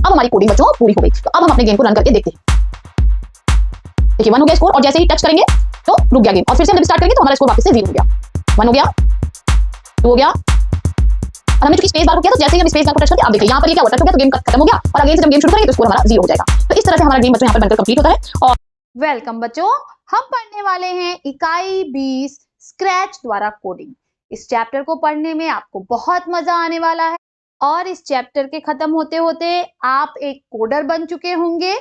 अब हमारी कोडिंग बच्चों पूरी हो गई। तो अब हम अपने गेम को रन करके देखते हैं। देखिए 1 हो गया स्कोर, और जैसे ही टच करेंगे तो रुक गया गेम, और फिर से हम जब स्टार्ट करेंगे तो हमारा स्कोर वापस से 0 हो गया। 1 हो गया, 2 हो गया, और हमने चूंकि स्पेस बार को किया तो जैसे ही हम स्पेस बार को टच करते, आप देखिए यहाँ पर ये क्या हुआ, टच हो गया तो गेम खत्म हो गया, और अगेन से जब गेम शुरू करेंगे तो स्कोर हमारा 0 हो जाएगा। तो इस तरह से हमारा गेम बच्चों यहाँ पर बनकर कंप्लीट होता है। और वेलकम बच्चों, हम पढ़ने वाले हैं इकाई 20 स्क्रैच द्वारा कोडिंग। इस चैप्टर को पढ़ने में आपको बहुत मजा आने वाला है, और इस चैप्टर के खत्म होते होते आप एक कोडर बन चुके होंगे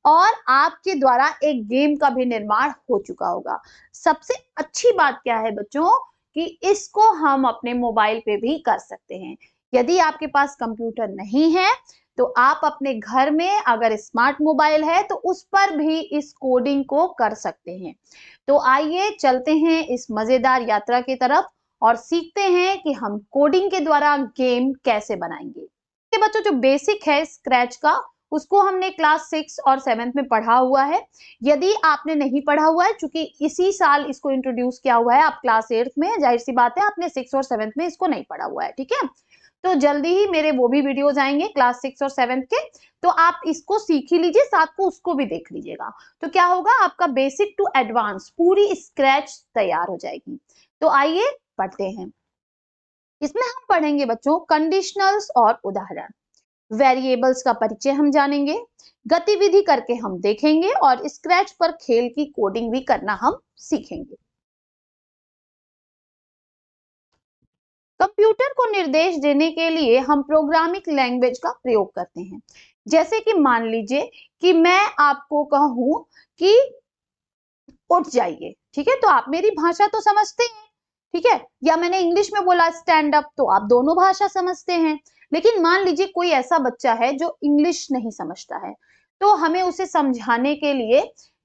और आपके द्वारा एक गेम का भी निर्माण हो चुका होगा। सबसे अच्छी बात क्या है बच्चों कि इसको हम अपने मोबाइल पे भी कर सकते हैं। यदि आपके पास कंप्यूटर नहीं है तो आप अपने घर में अगर स्मार्ट मोबाइल है तो उस पर भी इस कोडिंग को कर सकते हैं। तो आइए चलते हैं इस मजेदार यात्रा की तरफ और सीखते हैं कि हम कोडिंग के द्वारा गेम कैसे बनाएंगे। ये बच्चों जो बेसिक है स्क्रैच का, उसको हमने क्लास 6 और 7 में पढ़ा हुआ है। यदि आपने नहीं पढ़ा हुआ है, चूंकि इसी साल इसको इंट्रोड्यूस किया हुआ है, आप क्लास 8 में, जाहिर सी बात है आपने 6 और 7 में इसको नहीं पढ़ा हुआ है, ठीक है। तो जल्दी ही मेरे वो भी वीडियोज आएंगे क्लास 6 और 7 के, तो आप इसको सीख ही लीजिए, साथ को उसको भी देख लीजिएगा। तो क्या होगा, आपका बेसिक टू एडवांस पूरी स्क्रैच तैयार हो जाएगी। तो आइए पढ़ते हैं। इसमें हम पढ़ेंगे बच्चों कंडीशनल्स और उदाहरण, वेरिएबल्स का परिचय हम जानेंगे, गतिविधि करके हम देखेंगे, और स्क्रैच पर खेल की कोडिंग भी करना हम सीखेंगे। कंप्यूटर को निर्देश देने के लिए हम प्रोग्रामिंग लैंग्वेज का प्रयोग करते हैं। जैसे कि मान लीजिए कि मैं आपको कहूं कि उठ जाइए, ठीक है, तो आप मेरी भाषा तो समझते हैं, ठीक है, या मैंने इंग्लिश में बोला स्टैंड अप, तो आप दोनों भाषा समझते हैं। लेकिन मान लीजिए कोई ऐसा बच्चा है जो इंग्लिश नहीं समझता है, तो हमें उसे समझाने के लिए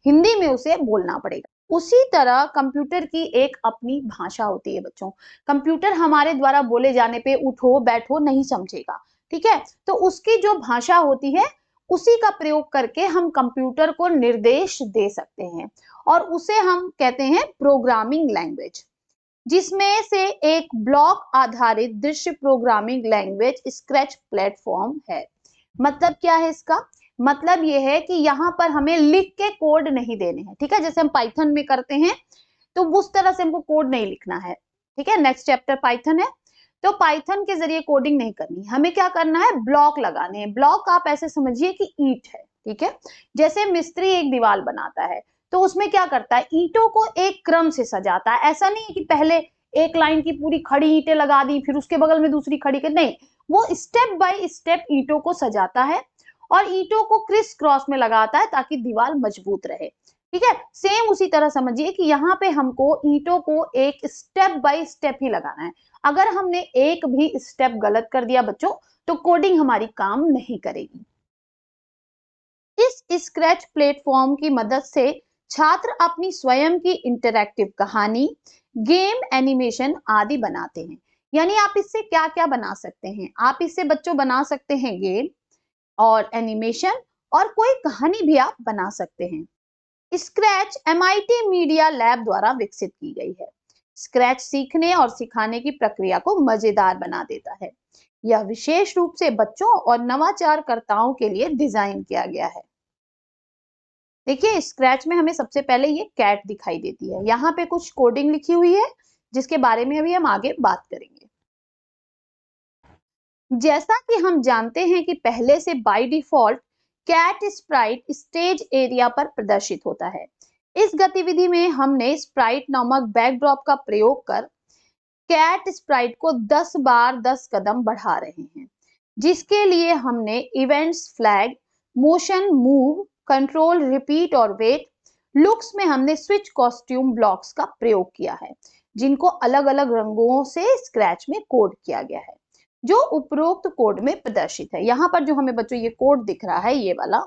हिंदी में उसे बोलना पड़ेगा। उसी तरह कंप्यूटर की एक अपनी भाषा होती है बच्चों। कंप्यूटर हमारे द्वारा बोले जाने पे उठो बैठो नहीं समझेगा, ठीक है, तो उसकी जो भाषा होती है उसी का प्रयोग करके हम कंप्यूटर को निर्देश दे सकते हैं, और उसे हम कहते हैं प्रोग्रामिंग लैंग्वेज। जिसमें से एक ब्लॉक आधारित दृश्य प्रोग्रामिंग लैंग्वेज स्क्रैच प्लेटफॉर्म है। मतलब क्या है इसका, मतलब यह है कि यहाँ पर हमें लिख के कोड नहीं देने हैं, ठीक है, जैसे हम पाइथन में करते हैं तो उस तरह से हमको कोड नहीं लिखना है, ठीक है। नेक्स्ट चैप्टर पाइथन है, तो पाइथन के जरिए कोडिंग नहीं करनी, हमें क्या करना है, ब्लॉक लगाने हैं। ब्लॉक आप ऐसे समझिए कि ईंट है, ठीक है, जैसे मिस्त्री एक दीवार बनाता है तो उसमें क्या करता है, ईंटों को एक क्रम से सजाता है। ऐसा नहीं है कि पहले एक लाइन की पूरी खड़ी ईंटें लगा दी फिर उसके बगल में दूसरी खड़ी कर, नहीं, वो स्टेप बाय स्टेप ईंटों को सजाता है और ईंटों को क्रिस क्रॉस में लगाता है ताकि दीवार मजबूत रहे, ठीक है। सेम उसी तरह समझिए कि यहाँ पे हमको ईंटों को एक स्टेप बाय स्टेप ही लगाना है। अगर हमने एक भी स्टेप गलत कर दिया बच्चों तो कोडिंग हमारी काम नहीं करेगी। इस स्क्रैच प्लेटफॉर्म की मदद से छात्र अपनी स्वयं की इंटरैक्टिव कहानी, गेम, एनिमेशन आदि बनाते हैं। यानी आप इससे क्या क्या बना सकते हैं, आप इससे बच्चों बना सकते हैं गेम और एनिमेशन, और कोई कहानी भी आप बना सकते हैं। स्क्रैच MIT मीडिया लैब द्वारा विकसित की गई है। स्क्रैच सीखने और सिखाने की प्रक्रिया को मजेदार बना देता है। यह विशेष रूप से बच्चों और नवाचारकर्ताओं के लिए डिजाइन किया गया है। देखिए स्क्रैच में हमें सबसे पहले ये कैट दिखाई देती है, यहाँ पे कुछ कोडिंग लिखी हुई है जिसके बारे में अभी हम आगे बात करेंगे। जैसा कि हम जानते हैं कि पहले से by default cat sprite stage area पर प्रदर्शित होता है। इस गतिविधि में हमने स्प्राइट नामक बैकड्रॉप का प्रयोग कर कैट स्प्राइट को 10 बार 10 कदम बढ़ा रहे हैं, जिसके लिए हमने events flag, motion, move, control, repeat और वेट, लुक्स में हमने स्विच कॉस्ट्यूम ब्लॉक्स का प्रयोग किया है, जिनको अलग अलग रंगों से स्क्रैच में कोड किया गया है, जो उपरोक्त कोड में प्रदर्शित है। यहाँ पर जो हमें बच्चों ये कोड दिख रहा है ये वाला,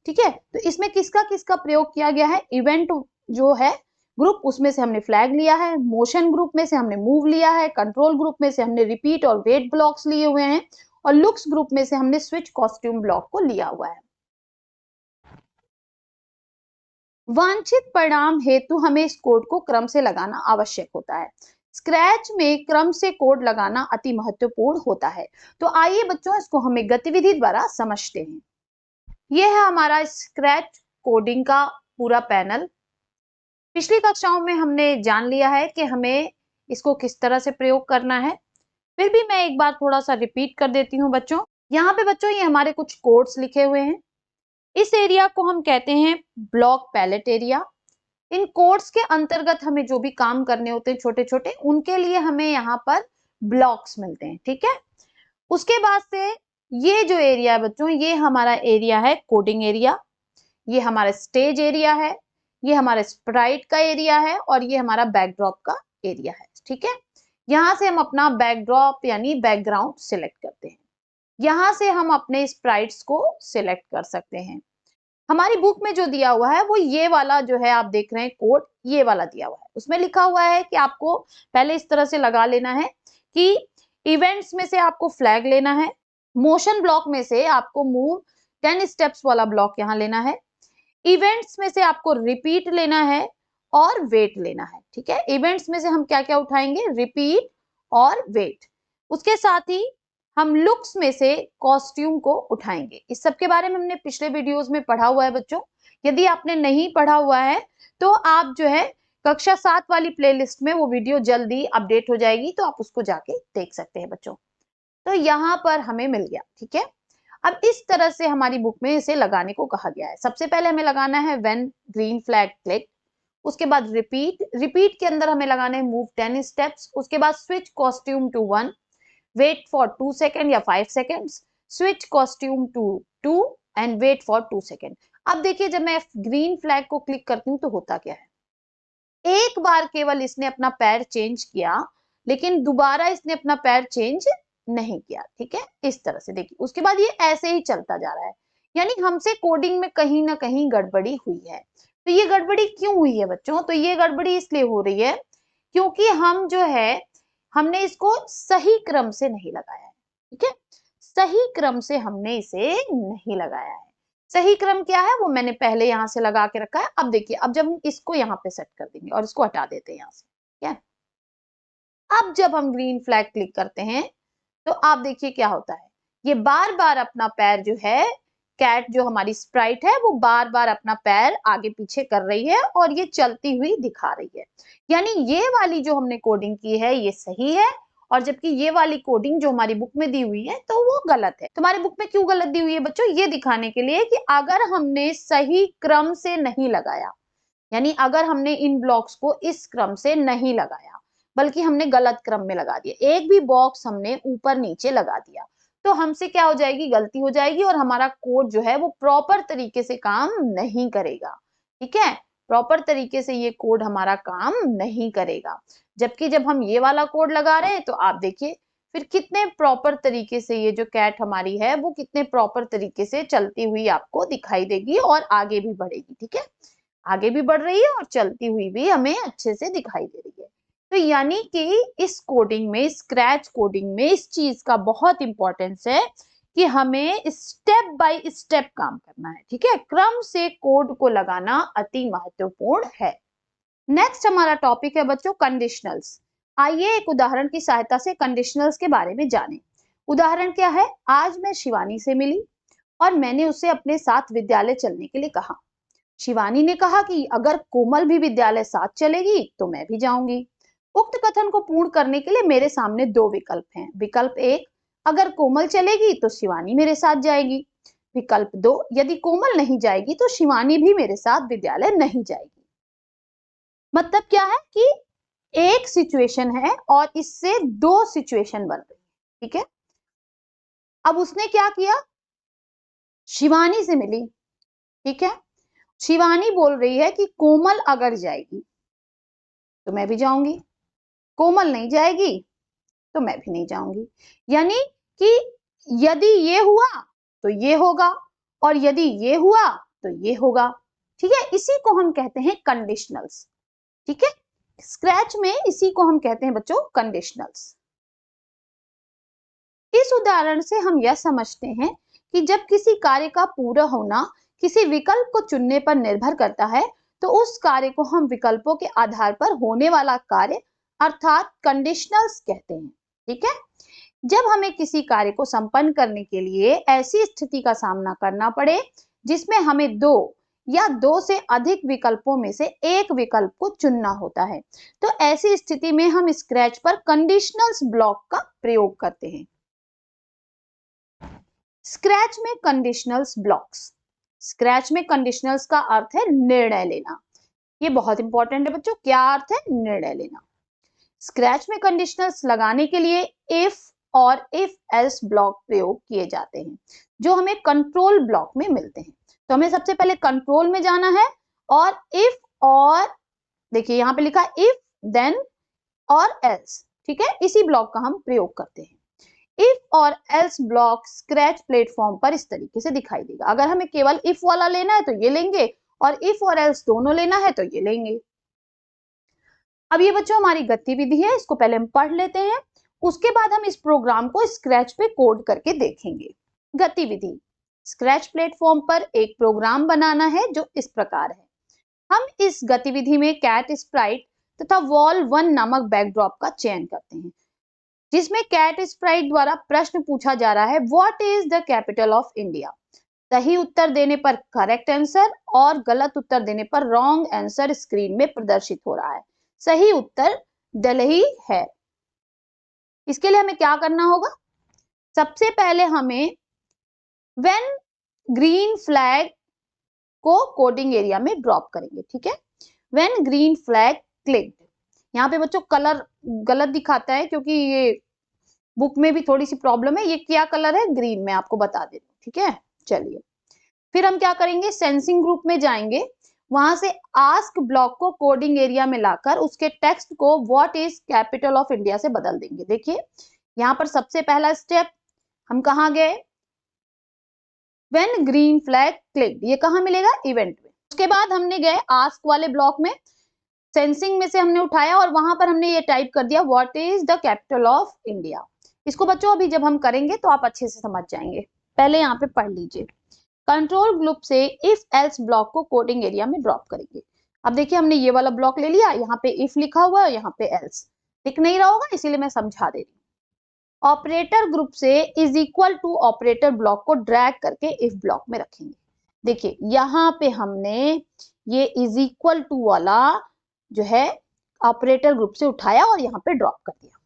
ठीक है, तो इसमें किसका किसका प्रयोग किया गया है, इवेंट जो है ग्रुप उसमें से हमने फ्लैग लिया है, मोशन ग्रुप में से हमने मूव लिया है, कंट्रोल ग्रुप में से हमने रिपीट और वेट ब्लॉक्स लिए हुए हैं, और लुक्स ग्रुप में से हमने स्विच कॉस्ट्यूम ब्लॉक को लिया हुआ है। वांछित परिणाम हेतु हमें इस कोड को क्रम से लगाना आवश्यक होता है। स्क्रैच में क्रम से कोड लगाना अति महत्वपूर्ण होता है। तो आइए बच्चों इसको हमें गतिविधि द्वारा समझते हैं। ये है हमारा स्क्रैच कोडिंग का पूरा पैनल। पिछली कक्षाओं में हमने जान लिया है कि हमें इसको किस तरह से प्रयोग करना है, फिर भी मैं एक बार थोड़ा सा रिपीट कर देती हूँ बच्चों। यहाँ पे बच्चों ये हमारे कुछ कोड्स लिखे हुए हैं। इस एरिया को हम कहते हैं ब्लॉक पैलेट एरिया। इन कोड्स के अंतर्गत हमें जो भी काम करने होते हैं छोटे छोटे, उनके लिए हमें यहाँ पर ब्लॉक्स मिलते हैं, ठीक है। उसके बाद से ये जो एरिया है बच्चों, ये हमारा एरिया है कोडिंग एरिया, ये हमारा स्टेज एरिया है, ये हमारा स्प्राइट का एरिया है और ये हमारा बैकड्रॉप का एरिया है, ठीक है। यहाँ से हम अपना बैकड्रॉप यानी बैकग्राउंड सिलेक्ट करते हैं। यहाँ से हम अपने स्प्राइट्स को सिलेक्ट कर सकते हैं। हमारी बुक में जो दिया हुआ है वो ये वाला जो है, आप देख रहे हैं कोड, ये वाला दिया हुआ है। उसमें लिखा हुआ है कि आपको पहले इस तरह से लगा लेना है कि इवेंट्स में से आपको फ्लैग लेना है, मोशन ब्लॉक में से आपको मूव 10 स्टेप्स वाला ब्लॉक यहाँ लेना है, इवेंट्स में से आपको रिपीट लेना है और वेट लेना है, ठीक है। इवेंट्स में से हम क्या क्या उठाएंगे, रिपीट और वेट। उसके साथ ही हम लुक्स में से कॉस्ट्यूम को उठाएंगे। इस सब के बारे में हमने पिछले वीडियोस में पढ़ा हुआ है बच्चों। यदि आपने नहीं पढ़ा हुआ है तो आप जो है कक्षा 7 वाली प्लेलिस्ट में वो वीडियो जल्दी अपडेट हो जाएगी, तो आप उसको जाके देख सकते हैं बच्चों। तो यहाँ पर हमें मिल गया, ठीक है। अब इस तरह से हमारी बुक में इसे लगाने को कहा गया है। सबसे पहले हमें लगाना है व्हेन ग्रीन फ्लैग क्लिक, उसके बाद रिपीट के अंदर हमें लगाना है मूव 10 स्टेप्स, उसके बाद switch costume to 1, wait for 2 second या 5 seconds, switch costume to 2 and wait for 2 second. अब देखिए जब मैं ग्रीन फ्लैग को क्लिक करती हूँ तो होता क्या है, एक बार केवल इसने अपना पैर चेंज किया, लेकिन दोबारा इसने अपना पैर चेंज नहीं किया, ठीक है। इस तरह से देखिए, उसके बाद ये ऐसे ही चलता जा रहा है, यानी हमसे कोडिंग में कहीं ना कहीं गड़बड़ी हुई है। तो ये गड़बड़ी क्यों हुई है बच्चों, तो ये गड़बड़ी इसलिए हो रही है क्योंकि हम जो है हमने इसको सही क्रम से नहीं लगाया है, ठीक है। सही क्रम से हमने इसे नहीं लगाया है। सही क्रम क्या है वो मैंने पहले यहां से लगा के रखा है। अब देखिए, अब जब हम इसको यहाँ पे सेट कर देंगे और इसको हटा देते हैं यहाँ से, ठीक है। अब जब हम ग्रीन फ्लैग क्लिक करते हैं तो आप देखिए क्या होता है, ये बार बार अपना पैर जो है, कैट जो हमारी स्प्राइट है वो बार बार अपना पैर आगे पीछे कर रही है और ये चलती हुई दिखा रही है। यानी ये वाली जो हमने कोडिंग की है ये सही है, और जबकि ये वाली कोडिंग जो हमारी बुक में दी हुई है तो वो गलत है। तुम्हारी बुक में क्यों गलत दी हुई है बच्चों, ये दिखाने के लिए कि अगर हमने सही क्रम से नहीं लगाया, यानी अगर हमने इन ब्लॉक्स को इस क्रम से नहीं लगाया बल्कि हमने गलत क्रम में लगा दिया, एक भी बॉक्स हमने ऊपर नीचे लगा दिया, तो हमसे क्या हो जाएगी, गलती हो जाएगी और हमारा कोड जो है वो प्रॉपर तरीके से काम नहीं करेगा, ठीक है। प्रॉपर तरीके से ये कोड हमारा काम नहीं करेगा। जबकि जब हम ये वाला कोड लगा रहे हैं तो आप देखिए फिर कितने प्रॉपर तरीके से ये जो कैट हमारी है वो कितने प्रॉपर तरीके से चलती हुई आपको दिखाई देगी और आगे भी बढ़ेगी, ठीक है। आगे भी बढ़ रही है और चलती हुई भी हमें अच्छे से दिखाई दे रही है। तो यानी कि इस कोडिंग में, स्क्रैच कोडिंग में इस चीज का बहुत इंपॉर्टेंस है कि हमें स्टेप बाय स्टेप काम करना है, ठीक है। क्रम से कोड को लगाना अति महत्वपूर्ण है। नेक्स्ट हमारा टॉपिक है बच्चों कंडीशनल्स। आइए एक उदाहरण की सहायता से कंडीशनल्स के बारे में जानें। उदाहरण क्या है, आज मैं शिवानी से मिली और मैंने उसे अपने साथ विद्यालय चलने के लिए कहा। शिवानी ने कहा कि अगर कोमल भी विद्यालय साथ चलेगी तो मैं भी जाऊंगी। उक्त कथन को पूर्ण करने के लिए मेरे सामने दो विकल्प हैं। विकल्प 1, अगर कोमल चलेगी तो शिवानी मेरे साथ जाएगी। विकल्प 2, यदि कोमल नहीं जाएगी तो शिवानी भी मेरे साथ विद्यालय नहीं जाएगी। मतलब क्या है कि एक सिचुएशन है और इससे दो सिचुएशन बन रही है, ठीक है। अब उसने क्या किया, शिवानी से मिली, ठीक है। शिवानी बोल रही है कि कोमल अगर जाएगी तो मैं भी जाऊंगी, कोमल नहीं जाएगी तो मैं भी नहीं जाऊंगी। यानी कि यदि ये हुआ तो ये होगा और यदि ये हुआ तो ये होगा, ठीक है। इसी को हम कहते हैं कंडीशनल्स, ठीक है। स्क्रैच में इसी को हम कहते हैं बच्चों कंडीशनल्स। इस उदाहरण से हम यह समझते हैं कि जब किसी कार्य का पूरा होना किसी विकल्प को चुनने पर निर्भर करता है तो उस कार्य को हम विकल्पों के आधार पर होने वाला कार्य अर्थात कंडीशनल्स कहते हैं, ठीक है। जब हमें किसी कार्य को संपन्न करने के लिए ऐसी स्थिति का सामना करना पड़े जिसमें हमें दो या दो से अधिक विकल्पों में से एक विकल्प को चुनना होता है, तो ऐसी स्थिति में हम स्क्रैच पर कंडीशनल्स ब्लॉक का प्रयोग करते हैं। स्क्रैच में कंडीशनल्स ब्लॉक्स। स्क्रैच में कंडीशनल्स का अर्थ है निर्णय लेना। ये बहुत इंपॉर्टेंट है बच्चों, क्या अर्थ है? निर्णय लेना। स्क्रैच में कंडीशनल्स लगाने के लिए इफ और इफ एल्स ब्लॉक प्रयोग किए जाते हैं, जो हमें कंट्रोल ब्लॉक में मिलते हैं। तो हमें सबसे पहले कंट्रोल में जाना है और इफ, और देखिए यहां पे लिखा इफ देन और एल्स, ठीक है, इसी ब्लॉक का हम प्रयोग करते हैं। इफ और एल्स ब्लॉक स्क्रैच प्लेटफॉर्म पर इस तरीके से दिखाई देगा। अगर हमें केवल इफ वाला लेना है तो ये लेंगे, और इफ और एल्स दोनों लेना है तो ये लेंगे। अब ये बच्चों हमारी गतिविधि है, इसको पहले हम पढ़ लेते हैं, उसके बाद हम इस प्रोग्राम को स्क्रैच पे कोड करके देखेंगे। गतिविधि, स्क्रैच प्लेटफॉर्म पर एक प्रोग्राम बनाना है जो इस प्रकार है। हम इस गतिविधि में कैट स्प्राइट तथा वॉल 1 नामक बैकड्रॉप का चयन करते हैं, जिसमें कैट स्प्राइट द्वारा प्रश्न पूछा जा रहा है, what is the capital of India. सही उत्तर देने पर करेक्ट आंसर और गलत उत्तर देने पर रॉन्ग आंसर स्क्रीन में प्रदर्शित हो रहा है। सही उत्तर दिल्ली है। इसके लिए हमें क्या करना होगा? सबसे पहले हमें व्हेन ग्रीन फ्लैग को कोडिंग एरिया में ड्रॉप करेंगे, ठीक है। व्हेन ग्रीन फ्लैग क्लिक्ड, यहाँ पे बच्चों कलर गलत दिखाता है क्योंकि ये बुक में भी थोड़ी सी प्रॉब्लम है। ये क्या कलर है? ग्रीन, में आपको बता दे रही हूँ, ठीक है। चलिए फिर हम क्या करेंगे, सेंसिंग ग्रुप में जाएंगे, वहां से आस्क ब्लॉक को कोडिंग एरिया में लाकर उसके टेक्स्ट को what is capital of India से बदल देंगे। देखिए यहाँ पर सबसे पहला स्टेप हम कहाँ गए, व्हेन ग्रीन फ्लैग क्लिक्ड, ये कहाँ मिलेगा? इवेंट में। उसके बाद हमने गए आस्क वाले ब्लॉक में, सेंसिंग में से हमने उठाया और वहां पर हमने ये टाइप कर दिया what is the capital of India. इसको बच्चों अभी जब हम करेंगे तो आप अच्छे से समझ जाएंगे, पहले यहाँ पे पढ़ लीजिए। कंट्रोल ग्रुप से इफ एल्स ब्लॉक को कोडिंग एरिया में ड्रॉप करेंगे। अब देखिए हमने ये वाला ब्लॉक ले लिया, यहाँ पे इफ लिखा हुआ है, यहाँ पे एल्स दिख नहीं रहा होगा इसीलिए मैं समझा दे रही हूँ। ऑपरेटर ग्रुप से is equal to operator block को ड्रैग करके इफ ब्लॉक में रखेंगे। देखिए यहाँ पे हमने ये इज इक्वल टू वाला जो है ऑपरेटर ग्रुप से उठाया और यहाँ पे ड्रॉप कर दिया।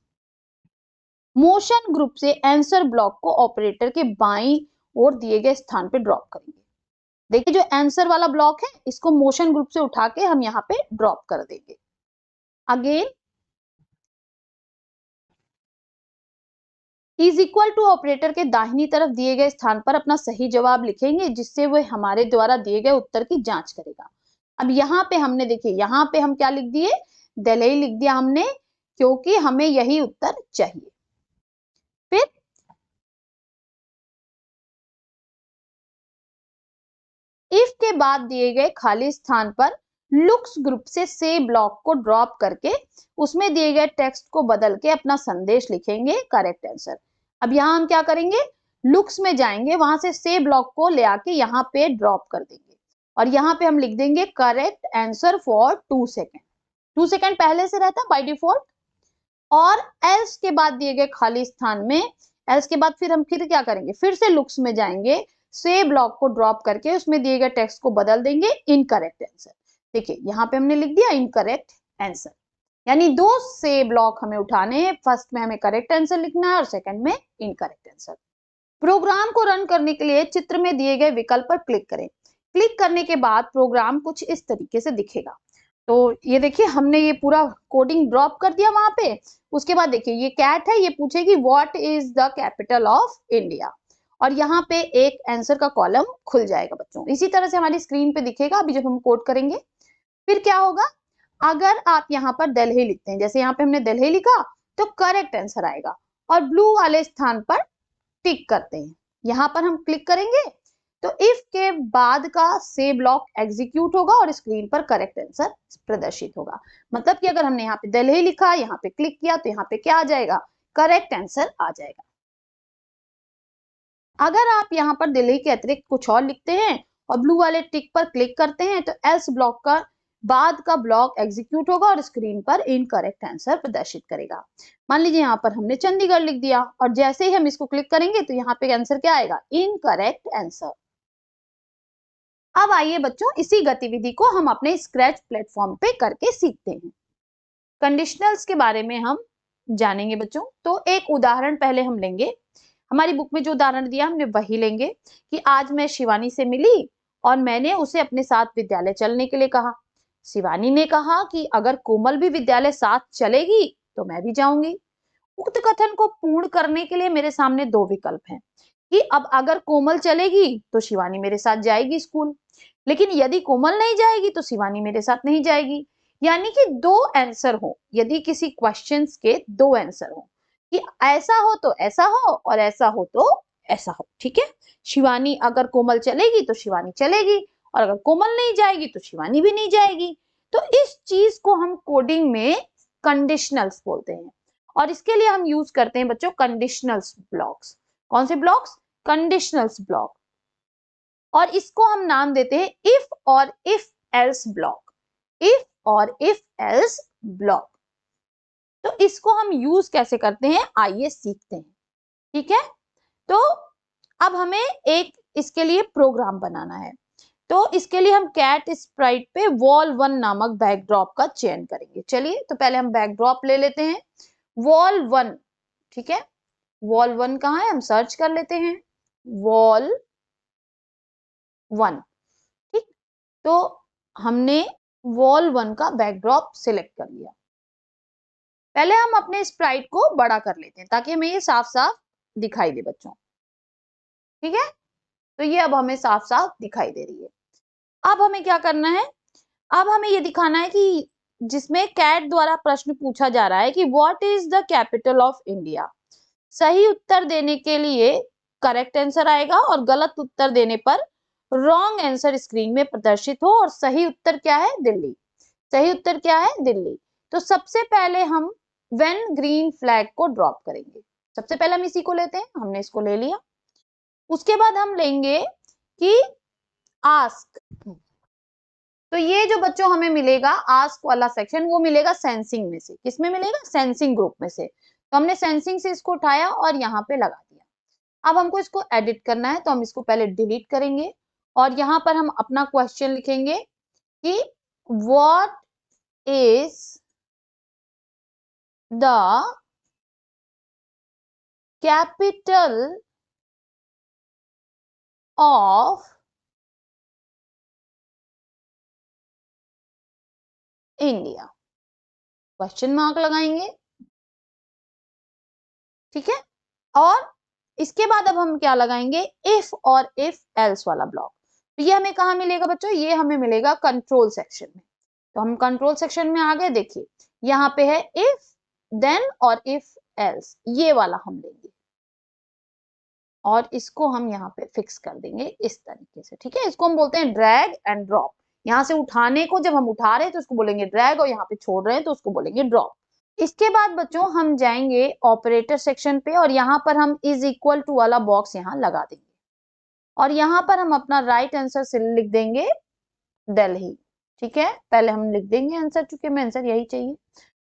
मोशन ग्रुप से आंसर ब्लॉक को ऑपरेटर के बाईं और दिए गए स्थान पे ड्रॉप करेंगे। देखिए जो आंसर वाला ब्लॉक है इसको मोशन ग्रुप से उठा के हम यहाँ पे ड्रॉप कर देंगे। Again is equal to operator के दाहिनी तरफ दिए गए स्थान पर अपना सही जवाब लिखेंगे, जिससे वह हमारे द्वारा दिए गए उत्तर की जांच करेगा। अब यहाँ पे हमने देखिए यहाँ पे हम क्या लिख दिए, दिल्ली लिख दिया हमने, क्योंकि हमें यही उत्तर चाहिए। फिर इफ के बाद दिए गए खाली स्थान पर लुक्स ग्रुप से ब्लॉक को ड्रॉप करके उसमें दिए गए टेक्स्ट को बदल के अपना संदेश लिखेंगे, करेक्ट आंसर। अब यहाँ हम क्या करेंगे, लुक्स में जाएंगे, वहां से ब्लॉक को ले आके यहाँ पे ड्रॉप कर देंगे और यहाँ पे हम लिख देंगे correct answer for 2 second. 2 second पहले से रहता बाय डिफॉल्ट। और एल्स के बाद दिए गए खाली स्थान में, एल्स के बाद फिर हम फिर क्या करेंगे, फिर से लुक्स में जाएंगे, से ब्लॉक को ड्रॉप करके उसमें दिए गए टेक्स्ट को बदल देंगे इनकरेक्ट आंसर। देखिए यहाँ पे हमने लिख दिया इनकरेक्ट आंसर, यानी 2 से ब्लॉक हमें उठाने हैं, फर्स्ट में हमें करेक्ट आंसर लिखना है और सेकंड में इनकरेक्ट आंसर। प्रोग्राम को रन करने के लिए चित्र में दिए गए विकल्प पर क्लिक करें। क्लिक करने के बाद प्रोग्राम कुछ इस तरीके से दिखेगा। तो ये देखिए हमने ये पूरा कोडिंग ड्रॉप कर दिया वहां पे। उसके बाद देखिए ये कैट है, ये पूछेगी what is the capital of India, और यहाँ पे एक आंसर का कॉलम खुल जाएगा बच्चों। इसी तरह से हमारी स्क्रीन पे दिखेगा अभी जब हम कोड करेंगे। फिर क्या होगा, अगर आप यहाँ पर दिल्ली लिखते हैं, जैसे यहाँ पे हमने दिल्ली लिखा तो करेक्ट आंसर आएगा, और ब्लू वाले स्थान पर टिक करते हैं, यहाँ पर हम क्लिक करेंगे तो इफ के बाद का से ब्लॉक एग्जीक्यूट होगा और स्क्रीन पर करेक्ट आंसर प्रदर्शित होगा। मतलब कि अगर हमने यहाँ पे दिल्ली लिखा, यहाँ पे क्लिक किया तो यहाँ पे क्या आ जाएगा, करेक्ट आंसर आ जाएगा। अगर आप यहाँ पर दिल्ली के अतिरिक्त कुछ और लिखते हैं और ब्लू वाले टिक पर क्लिक करते हैं तो एल्स ब्लॉक का बाद का ब्लॉक एग्जीक्यूट होगा और स्क्रीन पर इनकरेक्ट आंसर प्रदर्शित करेगा। मान लीजिए यहाँ पर हमने चंडीगढ़ लिख दिया और जैसे ही हम इसको क्लिक करेंगे तो यहाँ पे आंसर क्या आएगा, इनकरेक्ट आंसर। अब आइए बच्चों इसी गतिविधि को हम अपने स्क्रैच प्लेटफॉर्म पे करके सीखते हैं। कंडीशनल्स के बारे में हम जानेंगे बच्चों। तो एक उदाहरण पहले हम लेंगे, हमारी बुक में जो उदाहरण दिया हमने वही लेंगे कि आज मैं शिवानी से मिली और मैंने उसे अपने साथ विद्यालय चलने के लिए कहा। शिवानी ने कहा कि अगर कोमल भी विद्यालय साथ चलेगी तो मैं भी जाऊंगी। उक्त कथन को पूर्ण करने के लिए मेरे सामने दो विकल्प हैं कि अब अगर कोमल चलेगी तो शिवानी मेरे साथ जाएगी स्कूल, लेकिन यदि कोमल नहीं जाएगी तो शिवानी मेरे साथ नहीं जाएगी। यानी कि दो आंसर हो, यदि किसी क्वेश्चंस के दो आंसर हो कि ऐसा हो तो ऐसा हो और ऐसा हो तो ऐसा हो। ठीक है, शिवानी अगर कोमल चलेगी तो शिवानी चलेगी और अगर कोमल नहीं जाएगी तो शिवानी भी नहीं जाएगी। तो इस चीज को हम कोडिंग में कंडीशनल्स बोलते हैं और इसके लिए हम यूज करते हैं बच्चों कंडीशनल्स ब्लॉक्स। कौन से ब्लॉक्स, कंडीशनल्स ब्लॉक। और इसको हम नाम देते हैं इफ और इफ एल्स ब्लॉक, इफ और इफ एल्स ब्लॉक। तो इसको हम यूज कैसे करते हैं आइए सीखते हैं। ठीक है, तो अब हमें एक इसके लिए प्रोग्राम बनाना है। तो इसके लिए हम कैट स्प्राइट पे wall1 नामक बैकड्रॉप का चयन करेंगे। चलिए तो पहले हम बैकड्रॉप ले लेते हैं wall1। ठीक है, wall1 कहाँ है, हम सर्च कर लेते हैं wall1। ठीक, तो हमने wall1 का बैकड्रॉप सिलेक्ट कर लिया। पहले हम अपने स्प्राइट को बड़ा कर लेते हैं ताकि हमें ये साफ साफ दिखाई दे बच्चों। ठीक है, तो ये अब हमें साफ साफ दिखाई दे रही है। अब हमें क्या करना है, अब हमें ये दिखाना है कि जिसमें कैट द्वारा प्रश्न पूछा जा रहा है कि what is the capital of India. सही उत्तर देने के लिए करेक्ट आंसर आएगा और गलत उत्तर देने पर रॉन्ग आंसर स्क्रीन में प्रदर्शित हो। और सही उत्तर क्या है, दिल्ली। सही उत्तर क्या है, दिल्ली। तो सबसे पहले हम व्हेन ग्रीन फ्लैग को ड्रॉप करेंगे। सबसे पहले हम इसी को लेते हैं, हमने इसको ले लिया। उसके बाद हम लेंगे कि आस्क। तो ये जो बच्चों हमें मिलेगा आस्क वाला सेक्शन वो मिलेगा सेंसिंग में से। किसमें मिलेगा, सेंसिंग ग्रुप में से। तो हमने सेंसिंग से इसको उठाया और यहाँ पे लगा दिया। अब हमको इसको एडिट करना है तो हम इसको पहले डिलीट करेंगे और यहाँ पर हम अपना क्वेश्चन लिखेंगे कि what is the capital of India, question mark लगाएंगे। ठीक है, और इसके बाद अब हम क्या लगाएंगे, इफ और इफ एल्स वाला ब्लॉक। तो ये हमें कहाँ मिलेगा बच्चों, ये हमें मिलेगा कंट्रोल सेक्शन में। तो हम कंट्रोल सेक्शन में आ गए, देखिए यहाँ पे है इफ देन और इफ एल्स, ये वाला हम लेंगे और इसको हम यहाँ पे फिक्स कर देंगे इस तरीके से। ठीक है, इसको हम बोलते हैं ड्रैग एंड ड्रॉप। यहाँ से उठाने को जब हम उठा रहे हैं तो उसको बोलेंगे ड्रैग और यहाँ पे छोड़ रहे हैं तो उसको बोलेंगे ड्रॉप। इसके बाद बच्चों हम जाएंगे ऑपरेटर सेक्शन पे और यहाँ पर हम इज इक्वल टू वाला बॉक्स यहाँ लगा देंगे और यहाँ पर हम अपना राइट आंसर से लिख देंगे दिल्ली। ठीक है, पहले हम लिख देंगे आंसर, चूंकि हमें आंसर यही चाहिए।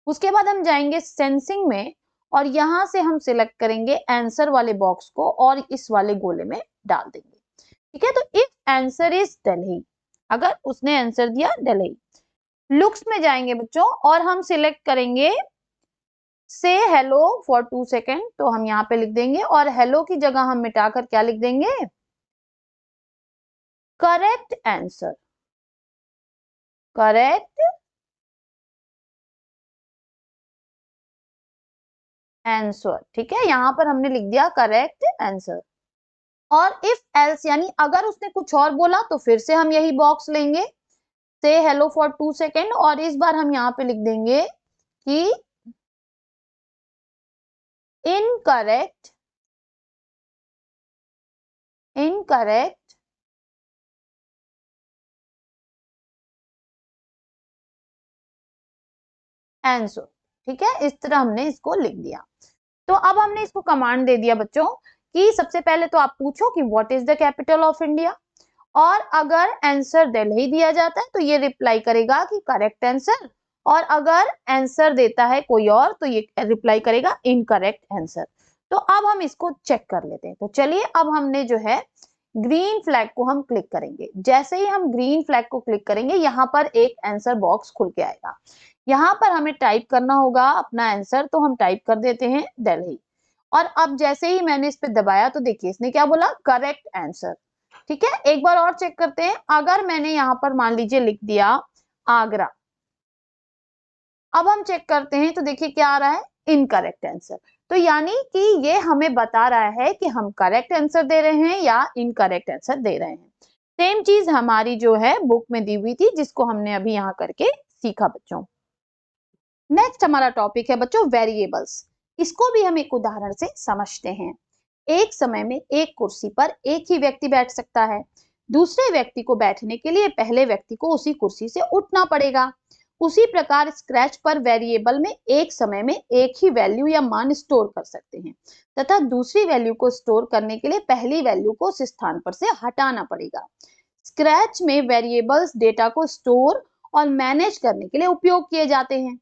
उसके बाद हम जाएंगे सेंसिंग में और यहाँ से हम सिलेक्ट करेंगे आंसर वाले बॉक्स को और इस वाले गोले में डाल देंगे। ठीक है, तो इफ आंसर इज दिल्ली, अगर उसने आंसर दिया दिल्ली। लुक्स में जाएंगे बच्चों और हम सिलेक्ट करेंगे से हेलो फॉर 2 सेकेंड, तो हम यहाँ पे लिख देंगे और हेलो की जगह हम मिटाकर क्या लिख देंगे, करेक्ट आंसर, करेक्ट आंसर। ठीक है, यहां पर हमने लिख दिया करेक्ट आंसर। और इफ एल्स यानी अगर उसने कुछ और बोला तो फिर से हम यही बॉक्स लेंगे से हेलो फॉर 2 सेकेंड और इस बार हम यहाँ पे लिख देंगे कि इनकरेक्ट, इनकरेक्ट आंसर। ठीक है, इस तरह हमने इसको लिख दिया। तो अब हमने इसको कमांड दे दिया बच्चों कि सबसे पहले तो आप पूछो कि what is the capital of India और अगर आंसर दिल्ली दिया जाता है तो ये रिप्लाई करेगा कि करेक्ट आंसर, और अगर आंसर देता है कोई और तो ये रिप्लाई करेगा इनकरेक्ट आंसर। तो अब हम इसको चेक कर लेते हैं। तो चलिए अब हमने जो है ग्रीन फ्लैग को हम क्लिक करेंगे। जैसे ही हम ग्रीन फ्लैग को क्लिक करेंगे यहाँ पर एक आंसर बॉक्स खुल के आएगा। यहाँ पर हमें टाइप करना होगा अपना आंसर, तो हम टाइप कर देते हैं दिल्ली। और अब जैसे ही मैंने इस पे दबाया तो देखिए इसने क्या बोला, करेक्ट आंसर। ठीक है, एक बार और चेक करते हैं। अगर मैंने यहाँ पर मान लीजिए लिख दिया आगरा, अब हम चेक करते हैं तो देखिए क्या आ रहा है, इनकरेक्ट आंसर। तो यानी कि ये हमें बता रहा है कि हम करेक्ट आंसर दे रहे हैं या इनकरेक्ट आंसर दे रहे हैं। सेम चीज हमारी जो है बुक में दी हुई थी, जिसको हमने अभी यहाँ करके सीखा बच्चों। नेक्स्ट हमारा टॉपिक है बच्चों वेरिएबल्स। इसको भी हम एक उदाहरण से समझते हैं। एक समय में एक कुर्सी पर एक ही व्यक्ति बैठ सकता है। दूसरे व्यक्ति को बैठने के लिए पहले व्यक्ति को उसी कुर्सी से उठना पड़ेगा। उसी प्रकार स्क्रैच पर वेरिएबल में एक समय में एक ही वैल्यू या मान स्टोर कर सकते हैं तथा दूसरी वैल्यू को स्टोर करने के लिए पहली वैल्यू को उस स्थान पर से हटाना पड़ेगा। स्क्रैच में वेरिएबल्स डेटा को स्टोर और मैनेज करने के लिए उपयोग किए जाते हैं।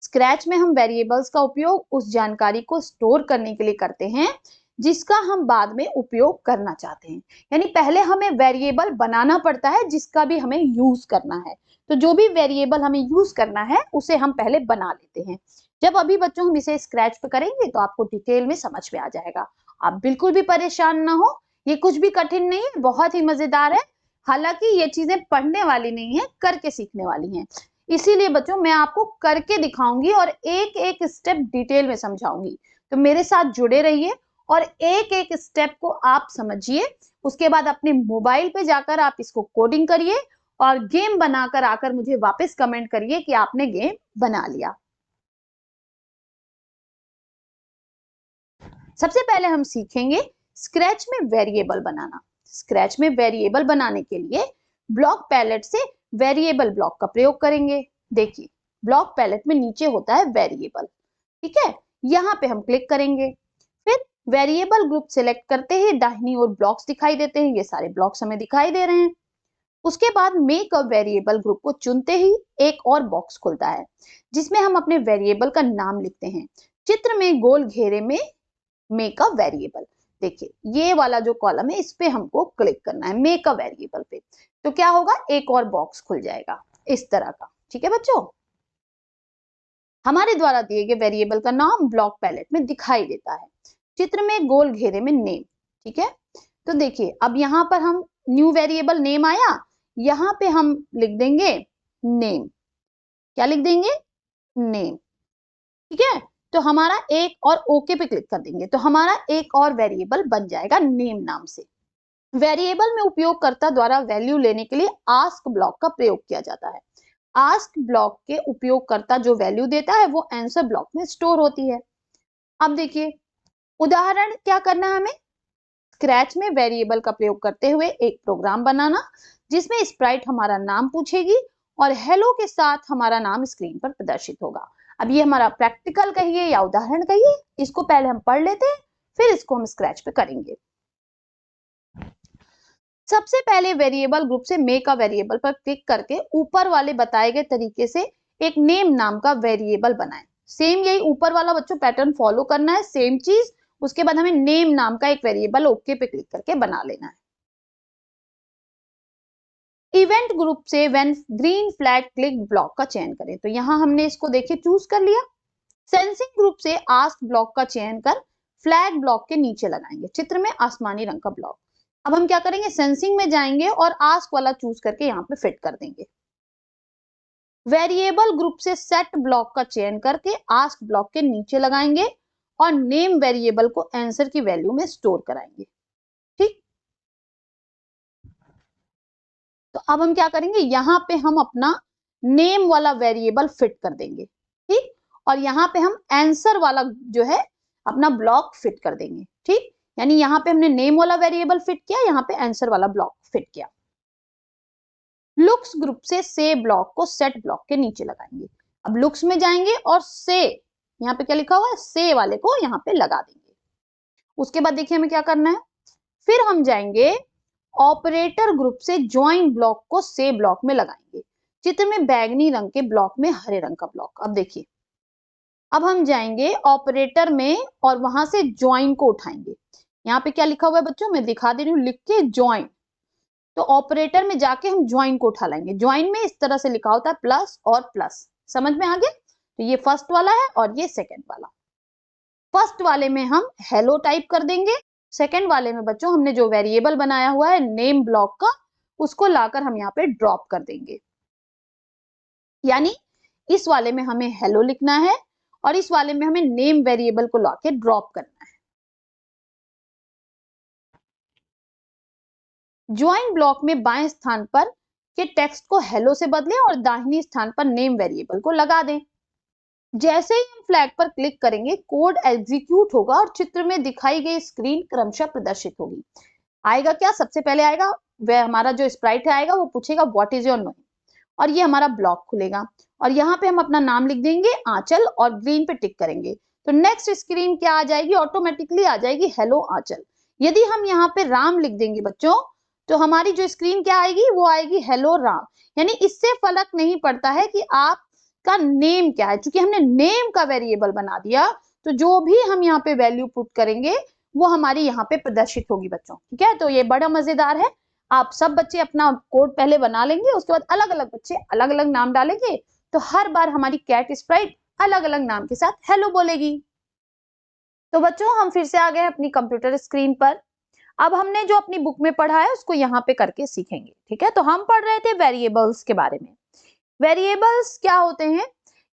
स्क्रैच में हम वेरिएबल्स का उपयोग उस जानकारी को स्टोर करने के लिए करते हैं जिसका हम बाद में उपयोग करना चाहते हैं। यानी पहले हमें वेरिएबल बनाना पड़ता है जिसका भी हमें यूज करना है। तो जो भी वेरिएबल हमें यूज करना है उसे हम पहले बना लेते हैं। जब अभी बच्चों हम इसे स्क्रैच पे करेंगे तो आपको डिटेल में समझ में आ जाएगा। आप बिल्कुल भी परेशान ना हो, ये कुछ भी कठिन नहीं है, बहुत ही मजेदार है। हालांकि ये चीजें पढ़ने वाली नहीं है, करके सीखने वाली हैं। इसीलिए बच्चों मैं आपको करके दिखाऊंगी और एक एक स्टेप डिटेल में समझाऊंगी। तो मेरे साथ जुड़े रहिए और एक एक स्टेप को आप समझिए। उसके बाद अपने मोबाइल पे जाकर आप इसको कोडिंग करिए और गेम बनाकर आकर मुझे वापस कमेंट करिए कि आपने गेम बना लिया। सबसे पहले हम सीखेंगे स्क्रैच में वेरिएबल बनाना। स्क्रैच में वेरिएबल बनाने के लिए ब्लॉक पैलेट से वेरिएबल ब्लॉक का प्रयोग करेंगे। देखिए ब्लॉक पैलेट में नीचे होता है वेरिएबल, ठीक है, यहाँ पे हम क्लिक करेंगे। फिर वेरिएबल ग्रुप सिलेक्ट करते ही दाहिनी ओर ब्लॉक्स दिखाई देते हैं। ये सारे ब्लॉक्स हमें दिखाई दे रहे हैं। उसके बाद मेक अ वेरिएबल ग्रुप को चुनते ही एक और बॉक्स खुलता है जिसमें हम अपने वेरिएबल का नाम लिखते हैं। चित्र में गोल घेरे में मेक अ वेरिएबल, देखिए ये वाला जो कॉलम है इस पे हमको क्लिक करना है मेक अ वेरिएबल पे। तो क्या होगा, एक और बॉक्स खुल जाएगा इस तरह का। ठीक है बच्चों, हमारे द्वारा दिए गए वेरिएबल का नाम ब्लॉक पैलेट में दिखाई देता है। चित्र में गोल घेरे में नेम, ठीक है। तो देखिए अब यहाँ पर हम न्यू वेरिएबल नेम आया, यहाँ पे हम लिख देंगे नेम। क्या लिख देंगे, नेम, ठीक है। तो हमारा एक और ओके पे क्लिक कर देंगे तो हमारा एक और वेरिएबल बन जाएगा नेम नाम से। वेरिएबल में उपयोगकर्ता द्वारा वैल्यू लेने के लिए आस्क ब्लॉक का प्रयोग किया जाता है। आस्क ब्लॉक के उपयोगकर्ता जो वैल्यू देता है वो आंसर ब्लॉक में स्टोर होती है। अब देखिए उदाहरण क्या करना है हमें, स्क्रैच में वेरिएबल का प्रयोग करते हुए एक प्रोग्राम बनाना जिसमें स्प्राइट हमारा नाम पूछेगी और हेलो के साथ हमारा नाम स्क्रीन पर प्रदर्शित होगा। अब ये हमारा प्रैक्टिकल कहिए या उदाहरण कहिए, इसको पहले हम पढ़ लेते हैं फिर इसको हम स्क्रैच पे करेंगे। सबसे पहले वेरिएबल ग्रुप से मेक अ वेरिएबल पर क्लिक करके ऊपर वाले बताए गए तरीके से एक नेम नाम का वेरिएबल बनाएं। सेम यही ऊपर वाला बच्चों पैटर्न फॉलो करना है, सेम चीज। उसके बाद हमें नेम नाम का एक वेरिएबल ओके पे क्लिक करके बना लेना है। इवेंट ग्रुप से when green flag click block का चयन करें। तो यहाँ हमने इसको देखिए चूज कर लिया। सेंसिंग ग्रुप से आस्क ब्लॉक का चयन कर फ्लैग ब्लॉक के नीचे लगाएंगे। चित्र में आसमानी रंग का ब्लॉक। अब हम क्या करेंगे, सेंसिंग में जाएंगे और आस्क वाला चूज करके यहाँ पे फिट कर देंगे। वेरिएबल ग्रुप से सेट ब्लॉक का चयन करके आस्क ब्लॉक के नीचे लगाएंगे और नेम वेरिएबल को आंसर की वैल्यू में स्टोर कराएंगे। ठीक, तो अब हम क्या करेंगे, यहाँ पे हम अपना नेम वाला वेरिएबल फिट कर देंगे। ठीक, और यहाँ पे हम आंसर वाला जो है अपना ब्लॉक फिट कर देंगे। ठीक, यानी यहाँ पे हमने नेम वाला वेरिएबल फिट किया, यहाँ पे आंसर वाला ब्लॉक फिट किया। लुक्स ग्रुप से ब्लॉक को सेट ब्लॉक के नीचे लगाएंगे। अब लुक्स में जाएंगे और से, यहाँ पे क्या लिखा हुआ है, से वाले को यहाँ पे लगा देंगे। उसके बाद देखिए हमें क्या करना है, फिर हम जाएंगे ऑपरेटर ग्रुप से ज्वाइन ब्लॉक को से ब्लॉक में लगाएंगे। चित्र में बैगनी रंग के ब्लॉक में हरे रंग का ब्लॉक। अब देखिए, अब हम जाएंगे ऑपरेटर में और वहां से ज्वाइन को उठाएंगे। यहाँ पे क्या लिखा हुआ है बच्चों, मैं दिखा दे रही हूँ लिख के, ज्वाइन। तो ऑपरेटर में जाके हम ज्वाइन को उठा लाएंगे। ज्वाइन में इस तरह से लिखा होता है प्लस और प्लस, समझ में आ गया। तो ये फर्स्ट वाला है और ये सेकंड वाला। फर्स्ट वाले में हम हेलो टाइप कर देंगे, सेकंड वाले में बच्चों हमने जो वेरिएबल बनाया हुआ है नेम ब्लॉक का, उसको लाकर हम यहाँ पे ड्रॉप कर देंगे। यानी इस वाले में हमें हेलो लिखना है और इस वाले में हमें नेम वेरिएबल को लाके ड्रॉप करना है। ज्वाइन ब्लॉक में बाएं स्थान पर के टेक्स्ट को हेलो से बदलें और दाहिने स्थान पर नेम वेरिएबल को लगा दें। जैसे ही हम फ्लैग पर क्लिक करेंगे कोड एग्जीक्यूट होगा और चित्र में दिखाई गई स्क्रीन क्रमशः प्रदर्शित होगी। आएगा क्या, सबसे पहले आएगा वह हमारा जो स्प्राइट आएगा, वो पूछेगा व्हाट इज योर नेम, और ये हमारा ब्लॉक खुलेगा और यहाँ पे हम अपना नाम लिख देंगे आंचल और ग्रीन पे टिक करेंगे। तो नेक्स्ट स्क्रीन क्या आ जाएगी, ऑटोमेटिकली आ जाएगी हेलो आंचल। यदि हम यहाँ पे राम लिख देंगे बच्चों, तो हमारी जो स्क्रीन क्या आएगी, वो आएगी हेलो राम। यानी इससे फर्क नहीं पड़ता है कि आपका नेम क्या है, क्योंकि हमने नेम का वेरिएबल बना दिया, तो जो भी हम यहाँ पे वैल्यू पुट करेंगे वो हमारी यहाँ पे प्रदर्शित होगी बच्चों। ठीक है, तो ये बड़ा मजेदार है। आप सब बच्चे अपना कोड पहले बना लेंगे, उसके बाद अलग अलग बच्चे अलग अलग नाम डालेंगे, तो हर बार हमारी कैट स्प्राइट अलग अलग नाम के साथ हेलो बोलेगी। तो बच्चों हम फिर से आ गए अपनी कंप्यूटर स्क्रीन पर। अब हमने जो अपनी बुक में पढ़ा है उसको यहाँ पे करके सीखेंगे। ठीक है, तो हम पढ़ रहे थे वेरिएबल्स के बारे में। वेरिएबल्स क्या होते हैं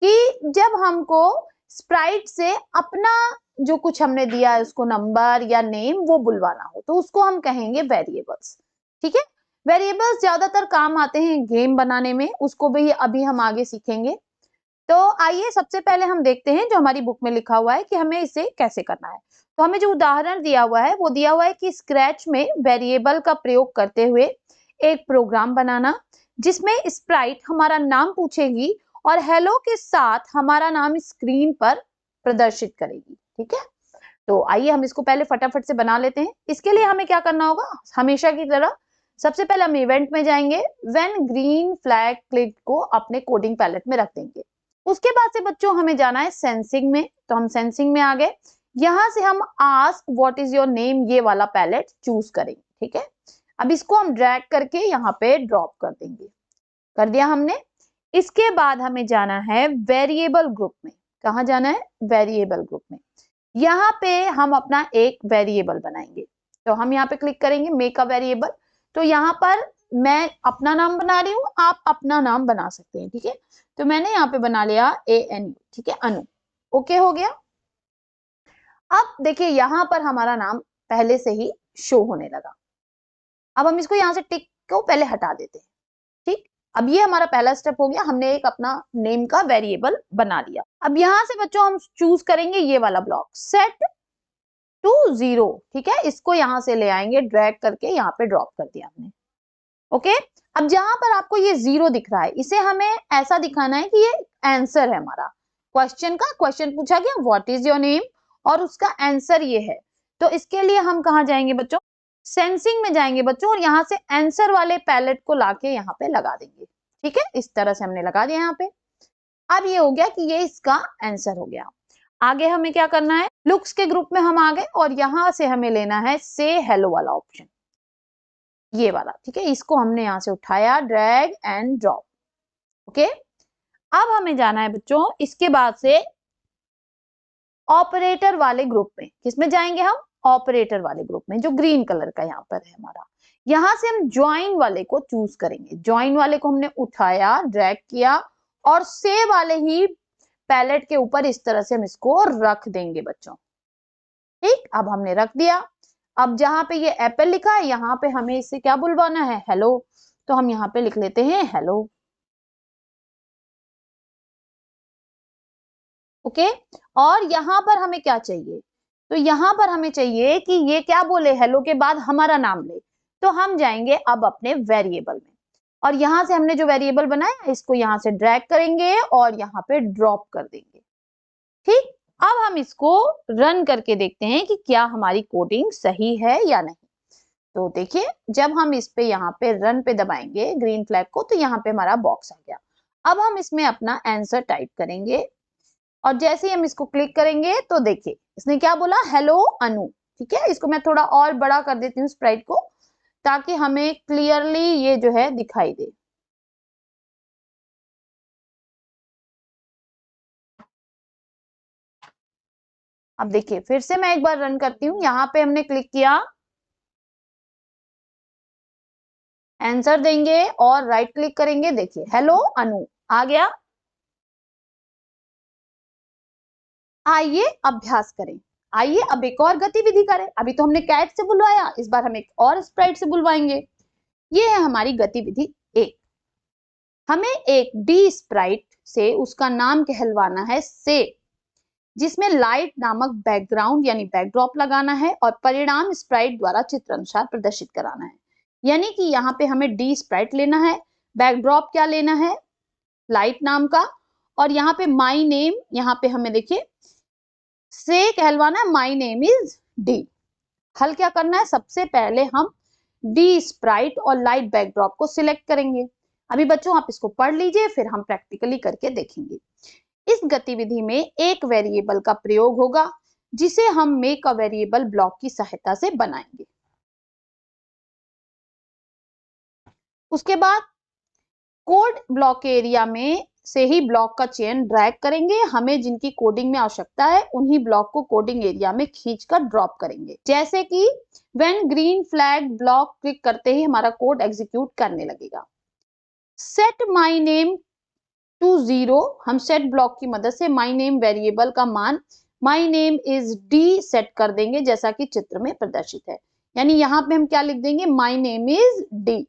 कि जब हमको स्प्राइट से अपना जो कुछ हमने दिया है उसको नंबर या नेम वो बुलवाना हो, तो उसको हम कहेंगे वेरिएबल्स। ठीक है, वेरिएबल्स ज्यादातर काम आते हैं गेम बनाने में, उसको भी अभी हम आगे सीखेंगे। तो आइए सबसे पहले हम देखते हैं जो हमारी बुक में लिखा हुआ है कि हमें इसे कैसे करना है। तो हमें जो उदाहरण दिया हुआ है वो दिया हुआ है कि स्क्रैच में वेरिएबल का प्रयोग करते हुए एक प्रोग्राम बनाना जिसमें स्प्राइट हमारा नाम पूछेगी और हेलो के साथ हमारा नाम स्क्रीन पर प्रदर्शित करेगी। ठीक है, तो आइए हम इसको पहले फटाफट से बना लेते हैं। इसके लिए हमें क्या करना होगा, हमेशा की तरह सबसे पहले हम इवेंट में जाएंगे, व्हेन ग्रीन फ्लैग क्लिक को अपने कोडिंग पैलेट में रख देंगे। उसके बाद से बच्चों हमें जाना है सेंसिंग में, तो हम सेंसिंग में आ गए। यहां से हम ask what is your name ये वाला पैलेट चूज करेंगे। ठीक है, अब इसको हम ड्रैग करके यहाँ पे ड्रॉप कर देंगे, कर दिया हमने। इसके बाद हमें जाना है वेरिएबल ग्रुप में। कहाँ जाना है, वेरिएबल ग्रुप में। यहाँ पे हम अपना एक वेरिएबल बनाएंगे, तो हम यहाँ पे क्लिक करेंगे मेक अ वेरिएबल। तो यहाँ पर मैं अपना नाम बना रही हूँ, आप अपना नाम बना सकते हैं। ठीक है, तो मैंने यहाँ पे बना लिया ANU। ठीक है, अनु। ओके हो गया। अब देखिए यहाँ पर हमारा नाम पहले से ही शो होने लगा। अब हम इसको यहाँ से टिक को पहले हटा देते हैं। ठीक, अब ये हमारा पहला स्टेप हो गया, हमने एक अपना नेम का वेरिएबल बना लिया। अब यहाँ से बच्चों हम चूज करेंगे ये वाला ब्लॉक सेट टू 0। ठीक है, इसको यहाँ से ले आएंगे, ड्रैग करके यहाँ पे ड्रॉप कर दिया हमने। ओके, अब जहां पर आपको ये 0 दिख रहा है, इसे हमें ऐसा दिखाना है कि ये आंसर है हमारा क्वेश्चन का। क्वेश्चन पूछा गया व्हाट इज योर नेम और उसका आंसर ये है। तो इसके लिए हम कहाँ जाएंगे बच्चों, सेंसिंग में जाएंगे बच्चों, और यहाँ से आंसर वाले पैलेट को लाके यहाँ पे लगा देंगे। ठीक है, इस तरह से हमने लगा दिया यहाँ पे। अब ये हो गया कि ये इसका आंसर हो गया। आगे हमें क्या करना है, लुक्स के ग्रुप में हम आ गए और यहाँ से हमें लेना है से हेलो वाला ऑप्शन, ये वाला। ठीक है, इसको हमने यहां से उठाया, ड्रैग एंड ड्रॉप। ओके, अब हमें जाना है बच्चों इसके बाद से ऑपरेटर वाले ग्रुप में। किसमें जाएंगे हम, ऑपरेटर वाले ग्रुप में, जो ग्रीन कलर का यहाँ पर है हमारा। यहां से हम ज्वाइन वाले को चूज करेंगे। ज्वाइन वाले को हमने उठाया, ड्रैग किया और से वाले ही पैलेट के ऊपर इस तरह से हम इसको रख देंगे बच्चों। ठीक, अब हमने रख दिया। अब जहां पे ये एप्पल लिखा है यहाँ पे हमें इसे क्या बुलवाना है, हेलो। तो हम यहाँ पे लिख लेते हैं हेलो। ओके, और यहाँ पर हमें क्या चाहिए, तो यहाँ पर हमें चाहिए कि ये क्या बोले, हेलो के बाद हमारा नाम ले। तो हम जाएंगे अब अपने वेरिएबल में और यहाँ से हमने जो वेरिएबल बनाया इसको यहाँ से ड्रैग करेंगे और यहाँ पे ड्रॉप कर देंगे। ठीक, अब हम इसको रन करके देखते हैं कि क्या हमारी कोडिंग सही है या नहीं। तो देखिए जब हम इस पे यहाँ पे रन पे दबाएंगे ग्रीन फ्लैग को तो यहाँ पे हमारा बॉक्स आ गया। अब हम इसमें अपना आंसर टाइप करेंगे और जैसे ही हम इसको क्लिक करेंगे तो देखिए इसने क्या बोला, हेलो अनु। ठीक है, इसको मैं थोड़ा और बड़ा कर देती हूँ स्प्राइट को ताकि हमें क्लियरली ये जो है दिखाई दे। अब देखिए फिर से मैं एक बार रन करती हूँ, यहाँ पे हमने क्लिक किया, आंसर देंगे और राइट क्लिक करेंगे, देखिए हेलो अनु आ गया। आइए अभ्यास करें। आइए अब एक और गतिविधि करें। अभी तो हमने कैट से बुलवाया, इस बार हम एक और स्प्राइट से बुलवाएंगे। ये है हमारी गतिविधि 1। हमें एक डी स्प्राइट से उसका नाम कहलवाना है से, जिसमें लाइट नामक बैकग्राउंड यानी बैकड्रॉप लगाना है और परिणाम स्प्राइट द्वारा चित्र अनुसार प्रदर्शित कराना है। यानी कि यहाँ पे हमें डी स्प्राइट लेना है, बैकड्रॉप क्या लेना है, लाइट नाम का, और यहाँ पे माई नेम, यहाँ पे हमें देखिए से कहलवाना है माई नेम इज डी। हल क्या करना है, सबसे पहले हम डी स्प्राइट और लाइट बैकड्रॉप को सिलेक्ट करेंगे। अभी बच्चों आप इसको पढ़ लीजिए, फिर हम प्रैक्टिकली करके देखेंगे। इस गतिविधि में एक वेरिएबल का प्रयोग होगा जिसे हम मेक अ वेरिएबल ब्लॉक की सहायता से बनाएंगे। उसके बाद कोड ब्लॉक एरिया में से ही ब्लॉक का चयन ड्रैग करेंगे। हमें जिनकी कोडिंग में आवश्यकता है उन्हीं ब्लॉक को कोडिंग एरिया में खींचकर ड्रॉप करेंगे। जैसे कि when green flag block click करते ही हमारा कोड एग्जीक्यूट करने लगेगा। सेट माई नेम टू 0, हम सेट ब्लॉक की मदद से माई नेम वेरिएबल का मान my name is D set कर देंगे, जैसा कि चित्र में प्रदर्शित है। यानी यहाँ पे हम क्या लिख देंगे, माई नेम इज डी।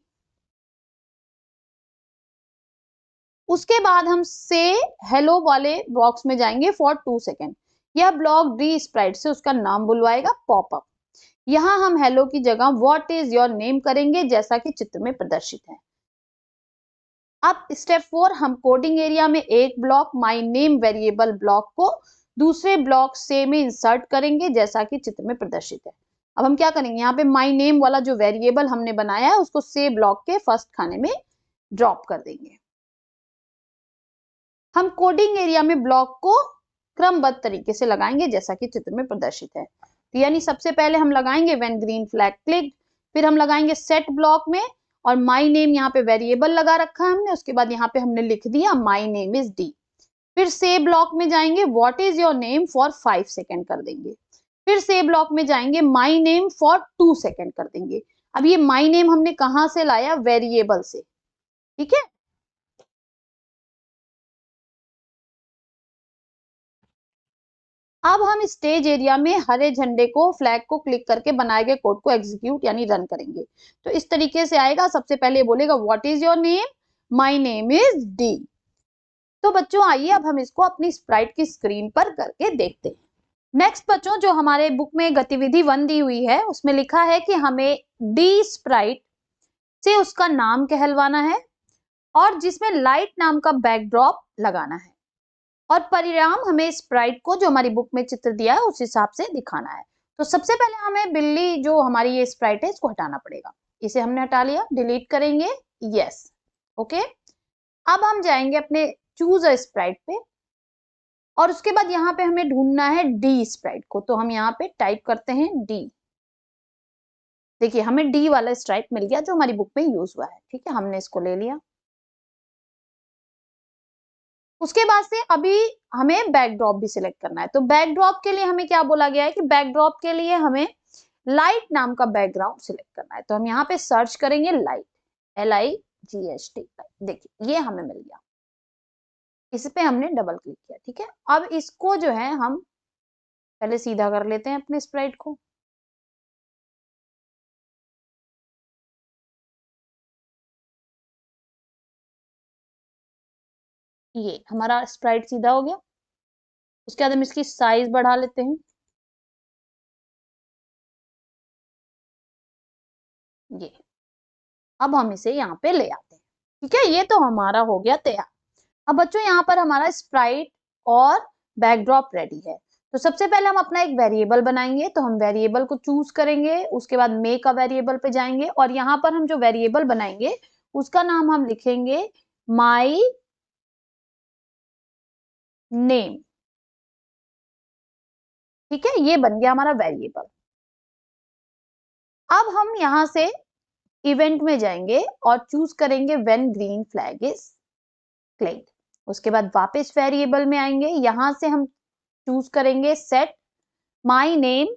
उसके बाद हम से हेलो वाले बॉक्स में जाएंगे फॉर 2 सेकेंड। यह ब्लॉक डी स्प्राइट से उसका नाम बुलवाएगा पॉपअप। यहाँ हम हेलो की जगह व्हाट इज योर नेम करेंगे, जैसा कि चित्र में प्रदर्शित है। अब स्टेप 4, हम कोडिंग एरिया में एक block my name variable block को दूसरे ब्लॉक से में इंसर्ट करेंगे, जैसा कि चित्र में प्रदर्शित है। अब हम क्या करेंगे, यहाँ पे माई नेम वाला जो वेरिएबल हमने बनाया है उसको से ब्लॉक के फर्स्ट खाने में ड्रॉप कर देंगे। हम कोडिंग एरिया में ब्लॉक को क्रमबद्ध तरीके से लगाएंगे, जैसा कि चित्र में प्रदर्शित है। तो यानी सबसे पहले हम लगाएंगे व्हेन ग्रीन फ्लैग क्लिक, फिर हम लगाएंगे सेट ब्लॉक में और माई नेम यहाँ पे वेरिएबल लगा रखा है हमने, उसके बाद यहाँ पे हमने लिख दिया माई नेम इज डी। फिर से ब्लॉक में जाएंगे what is your name for 5 second कर देंगे। फिर से ब्लॉक में जाएंगे माई नेम फॉर 2 सेकेंड कर देंगे। अब ये माई नेम हमने कहां से लाया, वेरिएबल से। ठीक है, अब हम स्टेज एरिया में हरे झंडे को फ्लैग को क्लिक करके बनाए गए कोड को एग्जीक्यूट यानी रन करेंगे। तो इस तरीके से आएगा, सबसे पहले बोलेगा what is your name, my name is D. तो बच्चों आइए अब हम इसको अपनी स्प्राइट की स्क्रीन पर करके देखते हैं। नेक्स्ट बच्चों, जो हमारे बुक में गतिविधि 1 दी हुई है उसमें लिखा है कि हमें डी स्प्राइट से उसका नाम कहलवाना है और जिसमें लाइट नाम का बैकड्रॉप लगाना है और परिणाम हमें स्प्राइट को जो हमारी बुक में चित्र दिया है उस हिसाब से दिखाना है। तो सबसे पहले हमें बिल्ली जो हमारी ये स्प्राइट है इसको हटाना पड़ेगा। इसे हमने हटा लिया, डिलीट करेंगे, यस, ओके। अब हम जाएंगे अपने चूज अ स्प्राइट पे और उसके बाद यहाँ पे हमें ढूंढना है डी स्प्राइट को। तो हम यहाँ पे टाइप करते हैं डी। देखिए हमें डी वाला स्प्राइट मिल गया जो हमारी बुक में यूज हुआ है। ठीक है, हमने इसको ले लिया। उसके बाद से अभी हमें बैकड्रॉप भी सिलेक्ट करना है। तो बैकड्रॉप के लिए हमें क्या बोला गया है कि बैकड्रॉप के लिए हमें लाइट नाम का बैकग्राउंड सिलेक्ट करना है। तो हम यहाँ पे सर्च करेंगे लाइट, LIGHT। देखिए ये हमें मिल गया, इस पे हमने डबल क्लिक किया। ठीक है, अब इसको जो है हम पहले सीधा कर लेते हैं अपने स्प्राइट को। ये हमारा स्प्राइट सीधा हो गया। उसके बाद हम इसकी साइज बढ़ा लेते हैं। ये अब हम इसे यहाँ पे ले आते हैं। ठीक है, ये तो हमारा हो गया तैयार। अब बच्चों यहाँ पर हमारा स्प्राइट और बैकड्रॉप रेडी है। तो सबसे पहले हम अपना एक वेरिएबल बनाएंगे, तो हम वेरिएबल को चूज करेंगे, उसके बाद मे का वेरिएबल पे जाएंगे और यहाँ पर हम जो वेरिएबल बनाएंगे उसका नाम हम लिखेंगे माई नेम। ठीक है, ये बन गया हमारा वेरिएबल। अब हम यहां से इवेंट में जाएंगे और चूज करेंगे when green flag is clicked. उसके बाद वापस वेरिएबल में आएंगे, यहां से हम चूज करेंगे सेट माई नेम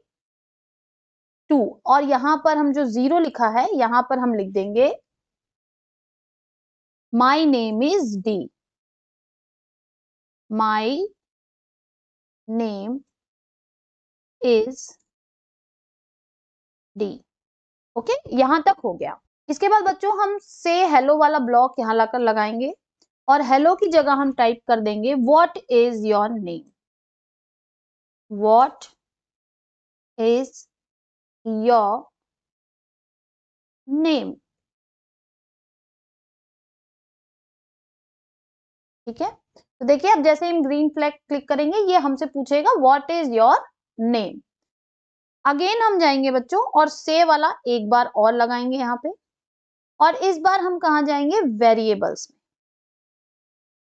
टू और यहां पर हम जो 0 लिखा है यहां पर हम लिख देंगे my name is D. My name is D. Okay, यहां तक हो गया। इसके बाद बच्चों हम से हेलो वाला ब्लॉक यहां लाकर लगाएंगे और हेलो की जगह हम टाइप कर देंगे what is your name. What is your name. ठीक है, तो देखिए अब जैसे हम ग्रीन फ्लैग क्लिक करेंगे ये हमसे पूछेगा what is your name. Again हम जाएंगे बच्चों और से वाला एक बार और लगाएंगे यहाँ पे और इस बार हम कहा जाएंगे वेरिएबल्स में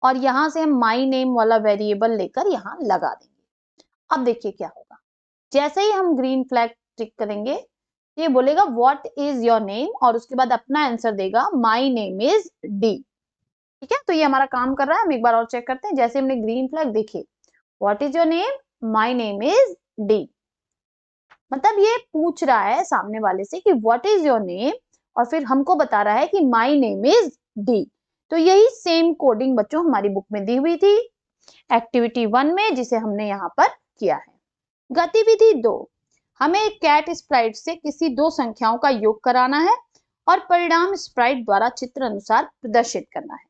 और यहां से हम माई नेम वाला वेरिएबल लेकर यहां लगा देंगे। अब देखिए क्या होगा, जैसे ही हम ग्रीन फ्लैग टिक करेंगे ये बोलेगा व्हाट इज योर नेम और उसके बाद अपना आंसर देगा माई नेम इज डी। ठीक है, तो ये हमारा काम कर रहा है। हम एक बार और चेक करते हैं, जैसे हमने ग्रीन फ्लैग देखिए what is your name, my name is D. मतलब ये पूछ रहा है सामने वाले से कि व्हाट इज योर नेम और फिर हमको बता रहा है कि माई नेम इज डी। तो यही सेम कोडिंग बच्चों हमारी बुक में दी हुई थी एक्टिविटी 1 में, जिसे हमने यहाँ पर किया है। गतिविधि 2, हमें एक कैट स्प्राइट से किसी दो संख्याओं का योग कराना है और परिणाम स्प्राइट द्वारा चित्र अनुसार प्रदर्शित करना है।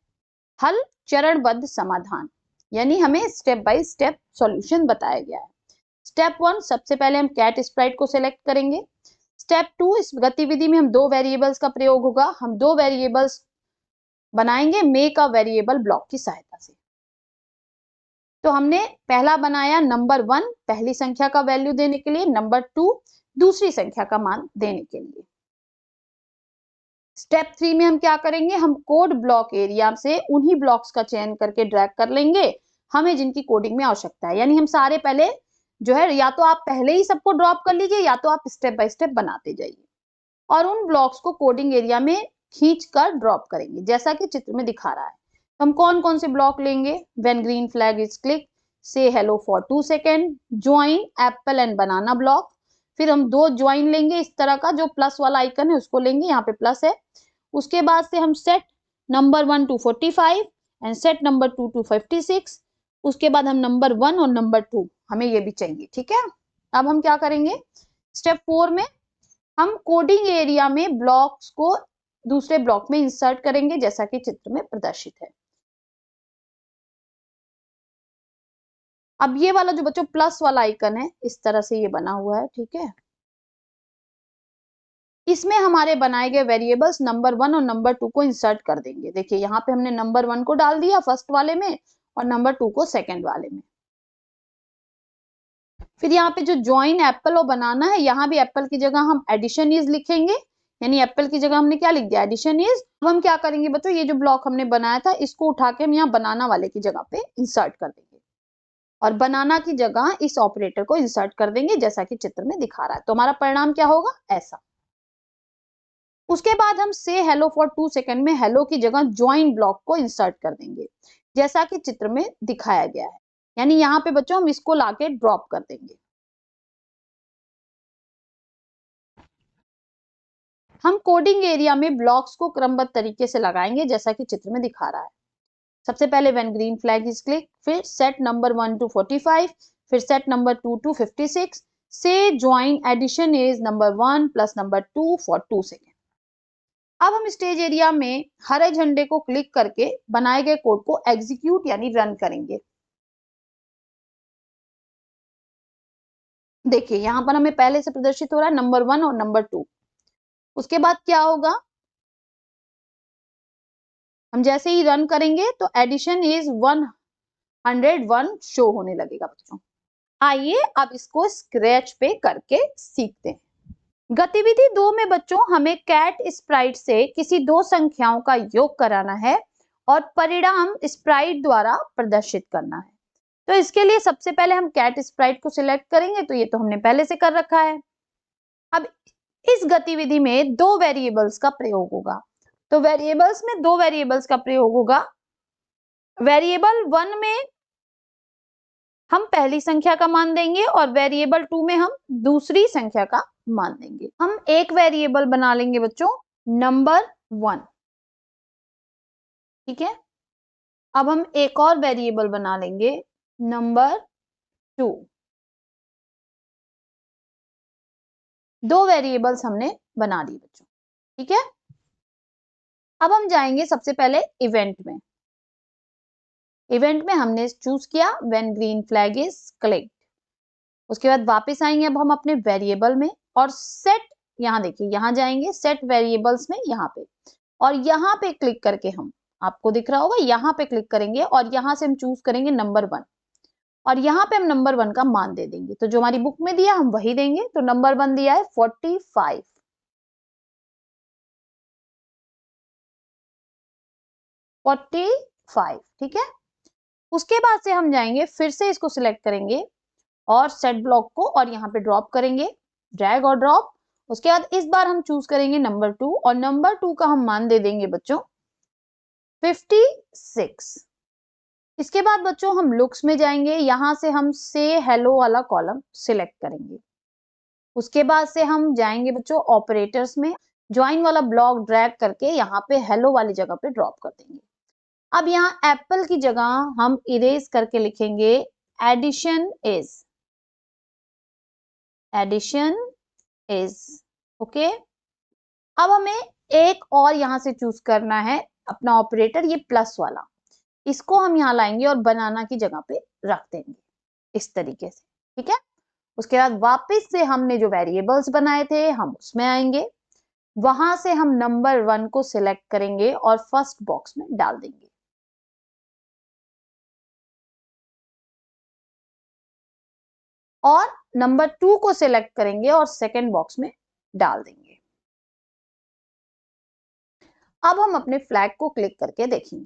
हल चरणबद्ध समाधान, यानी हमें स्टेप बाय स्टेप सॉल्यूशन बताया गया है। स्टेप 1, सबसे पहले हम कैट स्प्राइट को सिलेक्ट करेंगे। स्टेप 2, इस गतिविधि में हम दो वेरिएबल्स का प्रयोग होगा। हम दो वेरिएबल्स बनाएंगे मे का वेरिएबल ब्लॉक की सहायता से। तो हमने पहला बनाया नंबर 1 पहली संख्या का वैल्यू देने के लिए, नंबर 2 दूसरी संख्या का मान देने के लिए। स्टेप 3 में हम क्या करेंगे, हम कोड ब्लॉक एरिया से उन्हीं ब्लॉक्स का चयन करके ड्रैग कर लेंगे हमें जिनकी कोडिंग में आवश्यकता है। यानी हम सारे पहले जो है या तो आप पहले ही सबको ड्रॉप कर लीजिए या तो आप स्टेप बाय स्टेप बनाते जाइए और उन ब्लॉक्स को कोडिंग एरिया में खींच कर ड्रॉप करेंगे जैसा कि चित्र में दिखा रहा है। हम कौन कौन से ब्लॉक लेंगे, when green flag is click, से hello for 2 second, join apple and banana block. फिर हम दो ज्वाइन लेंगे इस तरह का, जो प्लस वाला आइकन है उसको लेंगे, यहाँ पे प्लस है। उसके बाद से हम set number 1 to 45 and set number 2 to 56। उसके बाद हम नंबर 1 और नंबर 2 हमें ये भी चाहिए। ठीक है, अब हम क्या करेंगे, स्टेप 4 में हम कोडिंग एरिया में ब्लॉक्स को दूसरे ब्लॉक में इंसर्ट करेंगे जैसा कि चित्र में प्रदर्शित है। अब ये वाला जो बच्चों प्लस वाला आइकन है इस तरह से ये बना हुआ है। ठीक है, इसमें हमारे बनाए गए वेरिएबल्स नंबर 1 और नंबर 2 को इंसर्ट कर देंगे। देखिए यहाँ पे हमने नंबर 1 को डाल दिया फर्स्ट वाले में और नंबर 2 को सेकंड वाले में। फिर यहाँ पे जो ज्वाइन एप्पल और बनाना है, यहाँ भी एप्पल की जगह हम एडिशन इज लिखेंगे, यानी एप्पल की जगह हमने क्या लिख दिया, एडिशन इज। अब हम क्या करेंगे बच्चों, ये जो ब्लॉक हमने बनाया था इसको उठा के हम यहाँ बनाना वाले की जगह पे इंसर्ट कर देंगे और बनाना की जगह इस ऑपरेटर को इंसर्ट कर देंगे जैसा कि चित्र में दिखा रहा है। तो हमारा परिणाम क्या होगा, ऐसा। उसके बाद हम से हेलो फॉर 2 सेकेंड में हेलो की जगह ज्वाइन ब्लॉक को इंसर्ट कर देंगे जैसा कि चित्र में दिखाया गया है। यानी यहाँ पे बच्चों हम इसको लाके ड्रॉप कर देंगे। हम कोडिंग एरिया में ब्लॉक्स को क्रमबद्ध तरीके से लगाएंगे जैसा कि चित्र में दिखा रहा है। सबसे पहले when green flag is click, फिर सेट नंबर 1 टू 45, फिर set number 2 to 56, say join addition is number 1 plus number 2 for 2 second. अब हम स्टेज एरिया में हरे झंडे को क्लिक करके बनाए गए कोड को एग्जीक्यूट यानी रन करेंगे। देखिए यहाँ पर हमें पहले से प्रदर्शित हो रहा है नंबर 1 और नंबर 2। उसके बाद क्या होगा, हम जैसे ही रन करेंगे तो एडिशन इज 101 शो होने लगेगा बच्चों। आइए अब इसको स्क्रैच पे करके सीखते हैं। गतिविधि 2 में बच्चों हमें कैट स्प्राइट से किसी दो संख्याओं का योग कराना है और परिणाम स्प्राइट द्वारा प्रदर्शित करना है। तो इसके लिए सबसे पहले हम कैट स्प्राइट को सिलेक्ट करेंगे, तो ये तो हमने पहले से कर रखा है। अब इस गतिविधि में दो वेरिएबल्स का प्रयोग होगा। तो वेरिएबल्स में दो वेरिएबल्स का प्रयोग होगा। वेरिएबल 1 में हम पहली संख्या का मान देंगे और वेरिएबल 2 में हम दूसरी संख्या का मान देंगे। हम एक वेरिएबल बना लेंगे बच्चों नंबर 1, ठीक है। अब हम एक और वेरिएबल बना लेंगे नंबर 2। दो वेरिएबल्स हमने बना ली बच्चों, ठीक है। अब हम जाएंगे सबसे पहले इवेंट में। इवेंट में हमने चूज किया when green flag is clicked. उसके बाद वापस आएंगे अब हम अपने वेरिएबल में और सेट, यहाँ देखिए यहाँ जाएंगे सेट वेरिएबल्स में, यहाँ पे, और यहाँ पे क्लिक करके हम, आपको दिख रहा होगा, यहाँ पे क्लिक करेंगे और यहाँ से हम चूज करेंगे नंबर 1 और यहाँ पे हम नंबर 1 का मान दे देंगे। तो जो हमारी बुक में दिया हम वही देंगे। तो नंबर 1 दिया है 45, 45, ठीक है। उसके बाद से हम जाएंगे फिर से इसको सिलेक्ट करेंगे और सेट ब्लॉक को और यहाँ पे ड्रॉप करेंगे, ड्रैग और ड्रॉप। उसके बाद इस बार हम चूज करेंगे नंबर 2 और नंबर 2 का हम मान दे देंगे बच्चों 56। इसके बाद बच्चों हम लुक्स में जाएंगे, यहां से हम से हेलो वाला कॉलम सिलेक्ट करेंगे। उसके बाद से हम जाएंगे बच्चों ऑपरेटर्स में, ज्वाइन वाला ब्लॉक ड्रैग करके यहाँ पे हेलो वाली जगह पे ड्रॉप कर देंगे। अब यहाँ एप्पल की जगह हम इरेज करके लिखेंगे addition is, addition is, okay. अब हमें एक और यहां से चूज करना है अपना ऑपरेटर, ये प्लस वाला, इसको हम यहाँ लाएंगे और बनाना की जगह पे रख देंगे इस तरीके से, ठीक है। उसके बाद वापस से हमने जो वेरिएबल्स बनाए थे हम उसमें आएंगे, वहां से हम नंबर 1 को सिलेक्ट करेंगे और फर्स्ट बॉक्स में डाल देंगे। और नंबर 2 को सिलेक्ट करेंगे और सेकेंड बॉक्स में डाल देंगे। अब हम अपने फ्लैग को क्लिक करके देखेंगे।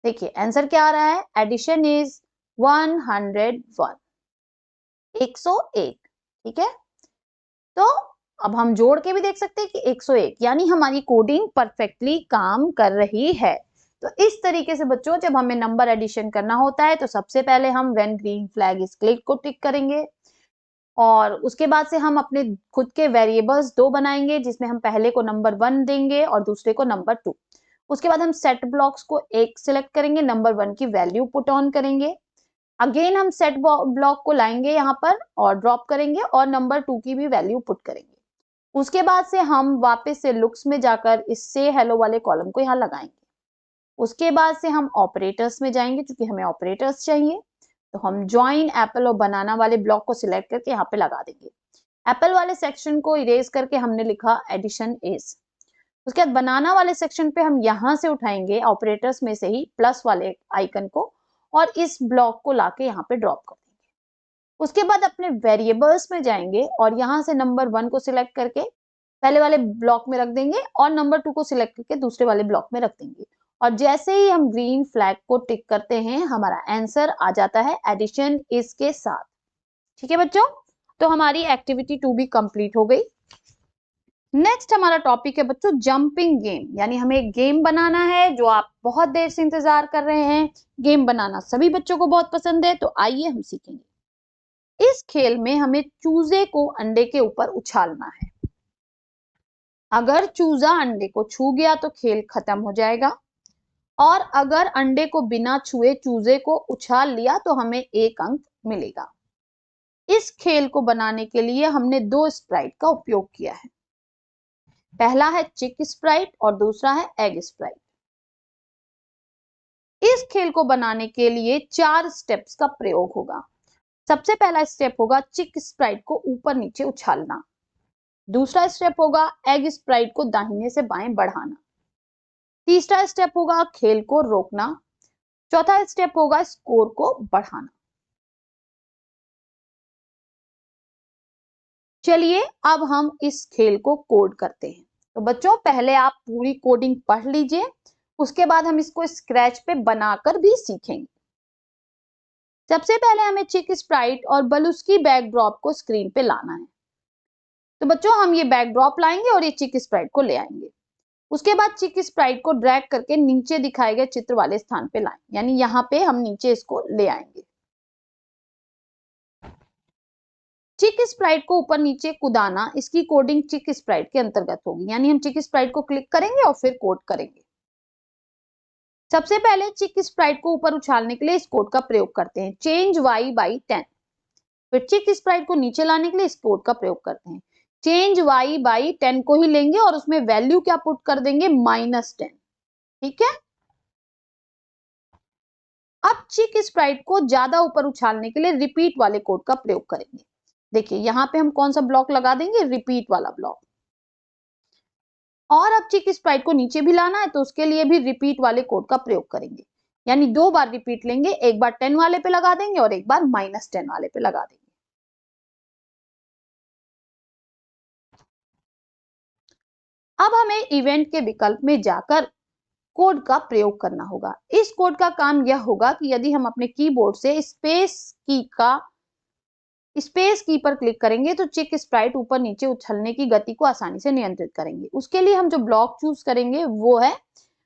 देखिए आंसर क्या आ रहा है, एडिशन इज 101, 101, ठीक है। तो अब हम जोड़ के भी देख सकते हैं कि 101, यानी हमारी कोडिंग परफेक्टली काम कर रही है। तो इस तरीके से बच्चों जब हमें नंबर एडिशन करना होता है तो सबसे पहले हम when green flag is click को टिक करेंगे और उसके बाद से हम अपने खुद के वेरिएबल्स दो बनाएंगे, जिसमें हम पहले को नंबर 1 देंगे और दूसरे को नंबर 2। उसके बाद हम सेट ब्लॉक्स को एक सिलेक्ट करेंगे, नंबर 1 की वैल्यू पुट ऑन करेंगे। अगेन हम सेट ब्लॉक को लाएंगे यहाँ पर और ड्रॉप करेंगे और नंबर 2 की भी वैल्यू पुट करेंगे। उसके बाद से हम वापस से लुक्स में जाकर इससे हेलो वाले कॉलम को यहाँ लगाएंगे। उसके बाद से हम ऑपरेटर्स में जाएंगे, क्योंकि हमें ऑपरेटर्स चाहिए। तो हम ज्वाइन एप्पल और बनाना वाले ब्लॉक को सिलेक्ट करके यहाँ पे लगा देंगे। एप्पल वाले सेक्शन को इरेज करके हमने लिखा एडिशन इज। उसके बाद बनाना वाले सेक्शन पे हम यहाँ से उठाएंगे ऑपरेटर्स में से ही प्लस वाले आइकन को और इस ब्लॉक को लाके यहाँ पे ड्रॉप कर देंगे। उसके बाद अपने वेरिएबल्स में जाएंगे और यहाँ से नंबर 1 को सिलेक्ट करके पहले वाले ब्लॉक में रख देंगे और नंबर 2 को सिलेक्ट करके दूसरे वाले ब्लॉक में रख देंगे। और जैसे ही हम ग्रीन फ्लैग को टिक करते हैं हमारा आंसर आ जाता है एडिशन इज के साथ, ठीक है बच्चों। तो हमारी एक्टिविटी 2 भी कंप्लीट हो गई। नेक्स्ट हमारा टॉपिक है बच्चों जंपिंग गेम, यानी हमें एक गेम बनाना है जो आप बहुत देर से इंतजार कर रहे हैं। गेम बनाना सभी बच्चों को बहुत पसंद है, तो आइए हम सीखेंगे। इस खेल में हमें चूजे को अंडे के ऊपर उछालना है। अगर चूजा अंडे को छू गया तो खेल खत्म हो जाएगा और अगर अंडे को बिना छुए चूजे को उछाल लिया तो हमें 1 अंक मिलेगा। इस खेल को बनाने के लिए हमने 2 स्प्राइट का उपयोग किया है। पहला है चिक स्प्राइट और दूसरा है एग स्प्राइट। इस खेल को बनाने के लिए 4 स्टेप्स का प्रयोग होगा। सबसे पहला स्टेप होगा चिक स्प्राइट को ऊपर नीचे उछालना। दूसरा स्टेप होगा एग स्प्राइट को दाहिने से बाएं बढ़ाना। तीसरा स्टेप होगा खेल को रोकना। चौथा स्टेप होगा स्कोर को बढ़ाना। चलिए अब हम इस खेल को कोड करते हैं। तो बच्चों पहले आप पूरी कोडिंग पढ़ लीजिए, उसके बाद हम इसको स्क्रैच पे बनाकर भी सीखेंगे। सबसे पहले हमें चिक स्प्राइट और बलूस्की बैकड्रॉप को स्क्रीन पे लाना है। तो बच्चों हम ये बैकड्रॉप लाएंगे और ये चिक स्प्राइट को ले आएंगे। उसके बाद चिक स्प्राइट को ड्रैग करके नीचे दिखाए गए चित्र वाले स्थान पे लाएं, यानी यहाँ पे हम नीचे इसको ले आएंगे। चिक स्प्राइट को ऊपर नीचे कुदाना, इसकी कोडिंग चिक स्प्राइट के अंतर्गत होगी, यानी हम चिक स्प्राइट को क्लिक करेंगे और फिर कोड करेंगे। सबसे पहले चिक स्प्राइट को ऊपर उछालने के लिए इस कोड का प्रयोग करते हैं, चेंज y बाई 10। फिर चिक स्प्राइट को नीचे लाने के लिए इस कोड का प्रयोग करते हैं, चेंज y बाई 10 को ही लेंगे और उसमें वैल्यू क्या पुट कर देंगे, -10। ठीक है। अब चिक स्प्राइट को ज्यादा ऊपर उछालने के लिए रिपीट वाले कोड का प्रयोग करेंगे। देखिए यहाँ पे हम कौन सा ब्लॉक लगा देंगे, रिपीट वाला ब्लॉक। और अब चिक स्प्राइट को नीचे भी लाना है तो उसके लिए भी रिपीट वाले कोड का प्रयोग करेंगे, यानी 2 बार रिपीट लेंगे, एक बार 10 वाले पे लगा देंगे और एक बार -10 वाले पे लगा देंगे। अब हमें इवेंट के विकल्प में जाकर कोड का प्रयोग करना होगा। इस कोड का काम यह होगा कि यदि हम अपने कीबोर्ड से स्पेस की पर क्लिक करेंगे तो चिक स्प्राइट ऊपर नीचे उछलने की गति को आसानी से नियंत्रित करेंगे। उसके लिए हम जो ब्लॉक चूज करेंगे वो है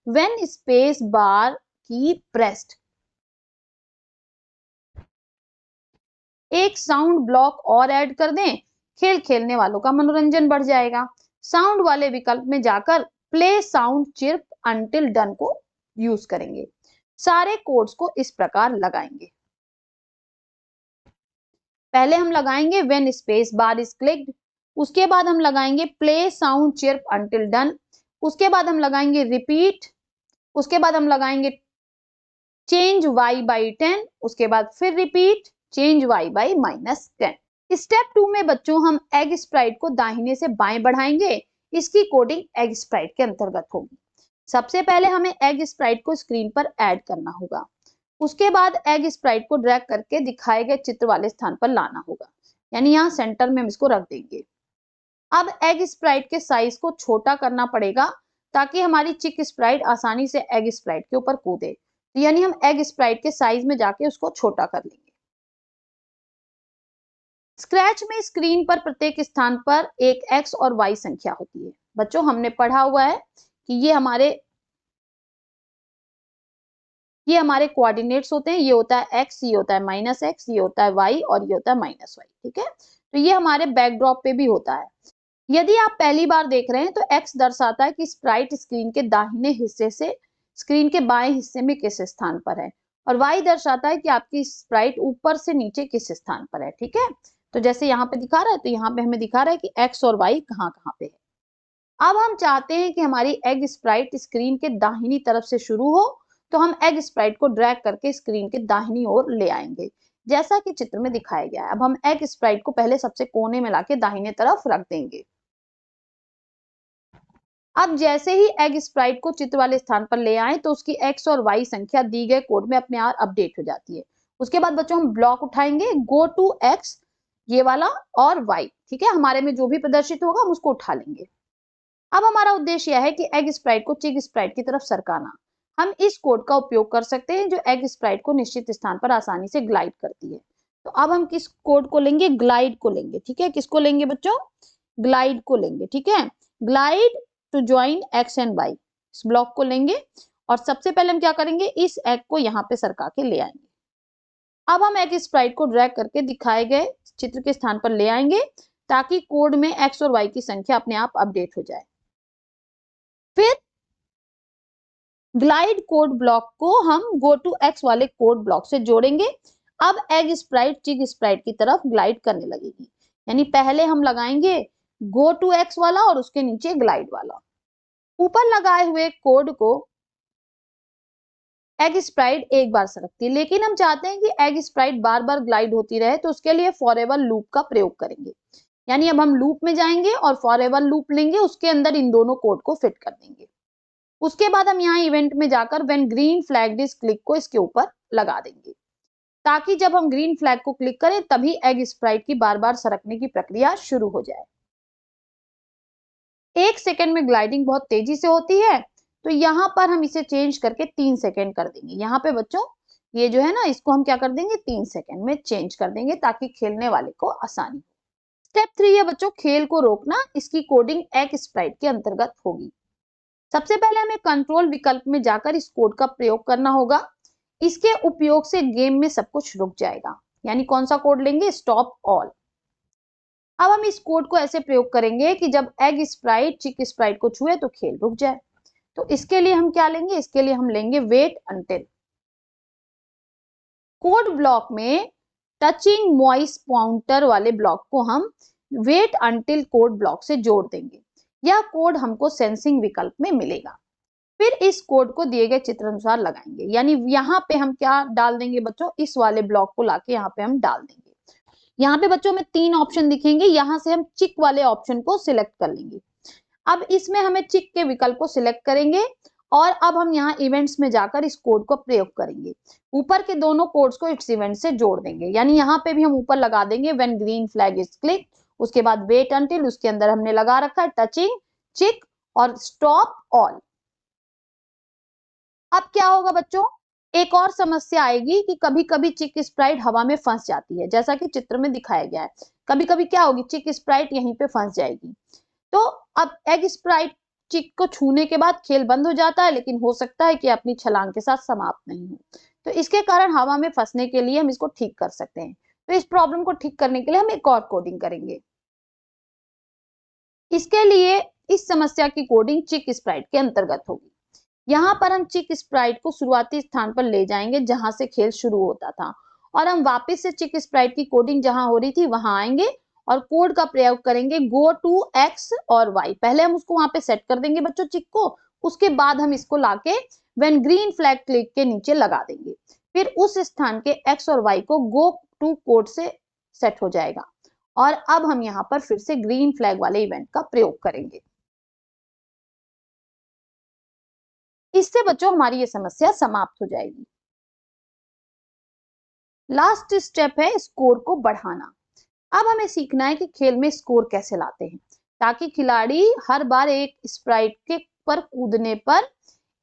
व्हेन स्पेस बार की प्रेस्ड। एक साउंड ब्लॉक और ऐड कर दें, खेल खेलने वालों का मनोरंजन बढ़ जाएगा। साउंड वाले विकल्प में जाकर play sound chirp until done को यूज करेंगे। सारे कोड्स को इस प्रकार लगाएंगे। पहले हम लगाएंगे when space bar is clicked, उसके बाद हम लगाएंगे play sound chirp until done, उसके बाद हम लगाएंगे रिपीट, उसके बाद हम लगाएंगे चेंज y बाई 10, उसके बाद फिर repeat change y by -10। Step 2 में बच्चों हम एग स्प्राइट को दाहिने से बाएं बढ़ाएंगे। इसकी कोडिंग एग स्प्राइट के अंतर्गत होगी। सबसे पहले हमें एग स्प्राइट को स्क्रीन पर ऐड करना होगा। उसके बाद एग स्प्राइट को ड्रैग करके दिखाए गए चित्र वाले स्थान पर लाना होगा, यानी यहाँ सेंटर में हम इसको रख देंगे। अब एग स्प्राइट के साइज को छोटा करना पड़ेगा ताकि हमारी चिक स्प्राइट आसानी से एग स्प्राइट के ऊपर कूदे, तो यानी हम एग स्प्राइट के साइज में जाके उसको छोटा कर लेंगे। स्क्रैच में स्क्रीन पर प्रत्येक स्थान पर एक x और y संख्या होती है। बच्चों हमने पढ़ा हुआ है कि ये हमारे कोऑर्डिनेट्स होते हैं, ये होता है x, ये होता है -x, ये होता है y और ये होता है -y। ठीक है, तो ये हमारे बैकड्रॉप पे भी होता है। यदि आप पहली बार देख रहे हैं तो x दर्शाता है कि स्प्राइट स्क्रीन के दाहिने हिस्से से स्क्रीन के बाएं हिस्से में किस स्थान पर है, और y दर्शाता है कि आपकी स्प्राइट ऊपर से नीचे किस स्थान पर है। ठीक है, तो जैसे यहाँ पे दिखा रहा है, तो यहाँ पे हमें दिखा रहा है कि x और y कहाँ कहाँ पे है। अब हम चाहते हैं कि हमारी एग स्प्राइट स्क्रीन के दाहिनी तरफ से शुरू हो, तो हम एग स्प्राइट को ड्रैग करके स्क्रीन के दाहिनी ओर ले आएंगे, जैसा कि चित्र में दिखाया गया है। अब हम एग स्प्राइट को पहले सबसे कोने में लाके दाहिने तरफ रख देंगे। अब जैसे ही एग स्प्राइट को चित्र वाले स्थान पर ले आए तो उसकी x और y संख्या दी गए कोड में अपने आप अपडेट हो जाती है। उसके बाद बच्चों हम ब्लॉक उठाएंगे गो टू x, ये वाला, और y। ठीक है, हमारे में जो भी प्रदर्शित होगा हम उसको उठा लेंगे। अब हमारा उद्देश्य यह है कि एग स्प्राइट को चिक स्प्राइट की तरफ सरकाना। हम इस कोड का उपयोग कर सकते हैं जो एग स्प्राइट को निश्चित स्थान पर आसानी से ग्लाइड करती है। तो अब हम किस कोड को लेंगे, ग्लाइड को लेंगे। ठीक है, किसको लेंगे बच्चों, ग्लाइड को लेंगे। ठीक है, glide to join x and y, इस ब्लॉक को लेंगे और सबसे पहले हम क्या करेंगे, इस एग को यहाँ पे सरका के ले आएंगे। अब हम एग स्प्राइट को ड्रैग करके दिखाए गए चित्र के स्थान पर ले आएंगे ताकि कोड में x और y की संख्या अपने आप अपडेट हो जाए। फिर ग्लाइड कोड ब्लॉक को हम गो टू x वाले कोड ब्लॉक से जोड़ेंगे। अब एग स्प्राइट चिक स्प्राइट की तरफ ग्लाइड करने लगेगी, यानी पहले हम लगाएंगे गो टू x वाला और उसके नीचे ग्लाइड वाला। ऊपर लगाए हुए कोड को एग स्प्राइट एक बार सरकती है, लेकिन हम चाहते हैं कि एग स्प्राइट बार बार ग्लाइड होती रहे, तो उसके लिए फॉरएवर लूप का प्रयोग करेंगे। यानी अब हम लूप में जाएंगे और फॉरएवर लूप लेंगे, उसके अंदर इन दोनों कोड को फिट कर देंगे। उसके बाद हम यहाँ इवेंट में जाकर when green flag is click को इसके ऊपर लगा देंगे ताकि जब हम ग्रीन फ्लैग को क्लिक करें तभी एग स्प्राइट की बार बार सरकने की प्रक्रिया शुरू हो जाए। 1 सेकेंड में ग्लाइडिंग बहुत तेजी से होती है, तो यहाँ पर हम इसे चेंज करके 3 सेकेंड कर देंगे। यहाँ पे बच्चों ये जो है ना, इसको हम क्या कर देंगे, 3 सेकेंड में चेंज कर देंगे ताकि खेलने वाले को आसानी हो। स्टेप 3 है बच्चों खेल को रोकना। इसकी कोडिंग एग स्प्राइट के अंतर्गत होगी। सबसे पहले हमें कंट्रोल विकल्प में जाकर इस कोड का प्रयोग करना होगा। इसके उपयोग से गेम में सब कुछ रुक जाएगा। यानी कौन सा कोड लेंगे, स्टॉप ऑल। अब हम इस कोड को ऐसे प्रयोग करेंगे कि जब एग स्प्राइट चिक स्प्राइट को छुए तो खेल रुक जाए। तो इसके लिए हम क्या लेंगे, इसके लिए हम लेंगे वेट अंटिल। कोड ब्लॉक में टचिंग मॉइस पॉइंटर वाले ब्लॉक को हम वेट अंटिल कोड ब्लॉक से जोड़ देंगे। यह कोड हमको सेंसिंग विकल्प में मिलेगा। फिर इस कोड को दिए गए चित्र अनुसार लगाएंगे। यानी यहाँ पे हम क्या डाल देंगे बच्चों, इस वाले ब्लॉक को लाके यहाँ पे हम डाल देंगे। यहाँ पे बच्चों में 3 ऑप्शन दिखेंगे, यहाँ से हम चिक वाले ऑप्शन को सिलेक्ट कर लेंगे। अब इसमें हमें चिक के विकल्प को सिलेक्ट करेंगे और अब हम यहाँ इवेंट्स में जाकर इस कोड को प्रयोग करेंगे। ऊपर के दोनों कोड्स को इट्स इवेंट से जोड़ देंगे। यानी यहाँ पे भी हम ऊपर लगा देंगे when green flag is click, उसके बाद वेट अंटिल, उसके अंदर हमने लगा रखा है टचिंग, चिक और स्टॉप ऑल। अब क्या होगा बच्चों, एक और समस्या आएगी कि कभी कभी चिक स्प्राइट हवा में फंस जाती है, जैसा कि चित्र में दिखाया गया है। कभी कभी क्या होगी, चिक स्प्राइट यहीं पे फंस जाएगी। तो अब एग स्प्राइट चिक को छूने के बाद खेल बंद हो जाता है, लेकिन हो सकता है कि अपनी छलांग के साथ समाप्त नहीं हो। तो इसके कारण हवा में फंसने के लिए हम इसको ठीक कर सकते हैं। तो इस प्रॉब्लम को ठीक करने के लिए हम एक और कोडिंग करेंगे। इसके लिए इस समस्या की कोडिंग चिक स्प्राइट के अंतर्गत होगी। यहाँ पर हम चिक स्प्राइट को शुरुआती स्थान पर ले जाएंगे जहां से खेल शुरू होता था, और हम वापस से चिक स्प्राइट की कोडिंग जहां हो रही थी वहां आएंगे और कोड का प्रयोग करेंगे गो टू एक्स और वाई। पहले हम उसको वहां पे सेट कर देंगे बच्चों चिक को, उसके बाद हम इसको लाके व्हेन ग्रीन फ्लैग क्लिक के नीचे लगा देंगे। फिर उस स्थान के एक्स और वाई को गो टू कोड से सेट हो जाएगा। और अब हम यहाँ पर फिर से ग्रीन फ्लैग वाले इवेंट का प्रयोग करेंगे। इससे बच्चों हमारी ये समस्या समाप्त हो जाएगी। लास्ट स्टेप है स्कोर को बढ़ाना। अब हमें सीखना है कि खेल में स्कोर कैसे लाते हैं ताकि खिलाड़ी हर बार एक स्प्राइट के पर कूदने पर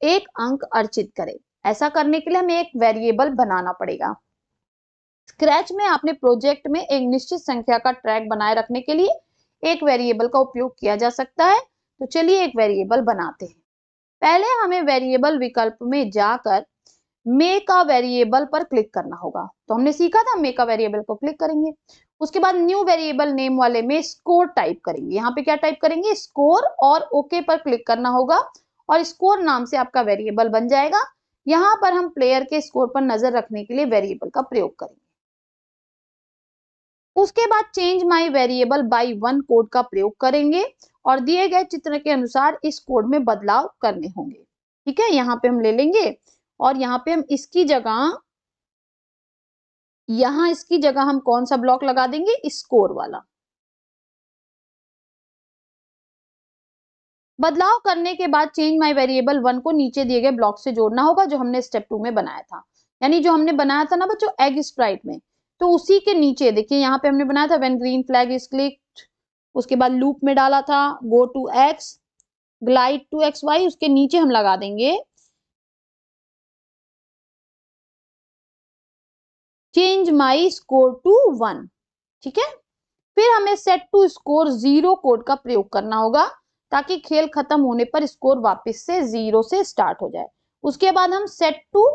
1 अंक अर्जित करे। ऐसा करने के लिए हमें एक वेरिएबल बनाना पड़ेगा। स्क्रैच में आपने प्रोजेक्ट में एक निश्चित संख्या का ट्रैक बनाए रखने के लिए एक वेरिएबल का उपयोग किया जा सकता है। तो चलिए एक वेरिएबल बनाते हैं। पहले हमें वेरिएबल विकल्प में जाकर मेक अ वेरिएबल पर क्लिक करना होगा। तो हमने सीखा था मेक अ वेरिएबल को क्लिक करेंगे। उसके बाद न्यू वेरिएबल नेम वाले में स्कोर टाइप करेंगे। यहाँ पे क्या टाइप करेंगे, स्कोर, और ओके पर क्लिक करना होगा और स्कोर नाम से आपका वेरिएबल बन जाएगा। यहाँ पर हम प्लेयर के स्कोर पर नजर रखने के लिए वेरिएबल का प्रयोग करेंगे। उसके बाद change my variable bye 1 code का प्रयोग करेंगे और दिए गए चित्र के अनुसार इस कोड में बदलाव करने होंगे। ठीक है, यहाँ पे हम ले लेंगे और यहाँ पे हम इसकी जगह हम कौन सा ब्लॉक लगा देंगे, स्कोर वाला। बदलाव करने के बाद चेंज माई वेरिएबल 1 को नीचे दिए गए ब्लॉक से जोड़ना होगा जो हमने स्टेप 2 में बनाया था। यानी जो हमने बनाया था ना बच्चों एग स्प्राइट में, तो उसी के नीचे देखिए यहाँ पे हमने बनाया था when green flag is clicked, उसके बाद लूप में डाला था go to x, glide to x y, उसके नीचे हम लगा देंगे चेंज माई स्कोर टू 1। ठीक है, फिर हमें सेट टू स्कोर 0 कोड का प्रयोग करना होगा ताकि खेल खत्म होने पर स्कोर वापस से 0 से स्टार्ट हो जाए। उसके बाद हम सेट टू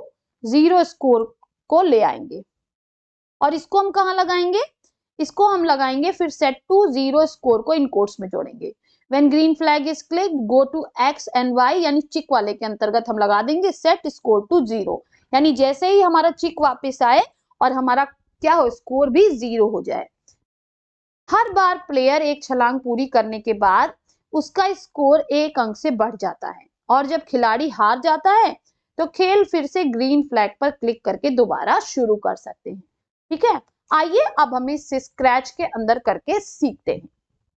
0 स्कोर को ले आएंगे और इसको हम कहाँ लगाएंगे, इसको हम लगाएंगे फिर सेट टू 0 स्कोर को इन कोड्स में जोड़ेंगे। When green flag is clicked go to x and y, यानी चिक वाले के अंतर्गत हम लगा देंगे सेट स्कोर टू 0। यानी जैसे ही हमारा चिक वापस आए और हमारा क्या हो, स्कोर भी 0 हो जाए। हर बार प्लेयर एक छलांग पूरी करने के बाद उसका स्कोर 1 अंक से बढ़ जाता है और जब खिलाड़ी हार जाता है तो खेल फिर से ग्रीन फ्लैग पर क्लिक करके दोबारा शुरू कर सकते हैं। ठीक है, आइए अब हम इस स्क्रैच के अंदर करके सीखते हैं।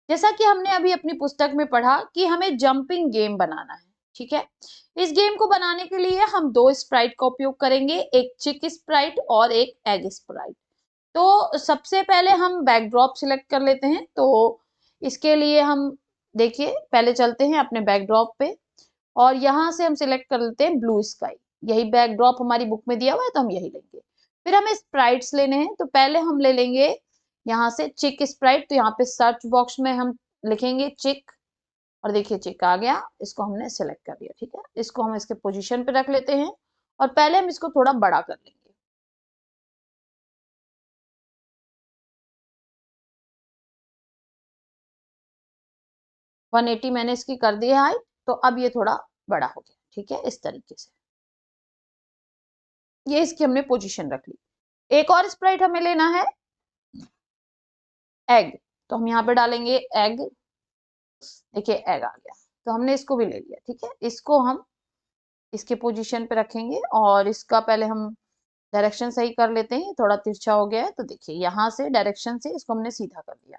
जैसा कि हमने अभी अपनी पुस्तक में पढ़ा कि हमें जंपिंग गेम बनाना है। ठीक है। इस गेम को बनाने के लिए हम दो स्प्राइट का उपयोग करेंगे, एक चिक स्प्राइट और एक एग स्प्राइट। तो सबसे पहले हम बैकड्रॉप सिलेक्ट कर लेते हैं। तो इसके लिए हम देखिए पहले चलते हैं अपने बैकड्रॉप पे और यहाँ से हम सिलेक्ट कर लेते हैं ब्लू स्काई। यही बैकड्रॉप हमारी बुक में दिया हुआ है तो हम यही लेंगे। फिर हमें स्प्राइट्स लेने हैं, तो पहले हम ले लेंगे यहाँ से चिक स्प्राइट। तो यहाँ पे सर्च बॉक्स में हम लिखेंगे चिक और देखिए चिक आ गया, इसको हमने सिलेक्ट कर लिया। ठीक है, इसको हम इसके पोजीशन पे रख लेते हैं और पहले हम इसको थोड़ा बड़ा कर लेंगे। वन 180 मैंने इसकी कर दी है हाइट, तो अब ये थोड़ा बड़ा हो गया। ठीक है, इस तरीके से ये इसकी हमने पोजीशन रख ली। एक और स्प्राइट हमें लेना है एग, तो हम यहाँ पे डालेंगे एग। देखिए एग आ गया, तो हमने इसको भी ले लिया। ठीक है, इसको हम इसके पोजीशन पे रखेंगे और इसका पहले हम डायरेक्शन सही कर लेते हैं। थोड़ा तिरछा हो गया है, तो देखिए यहाँ से डायरेक्शन से इसको हमने सीधा कर दिया।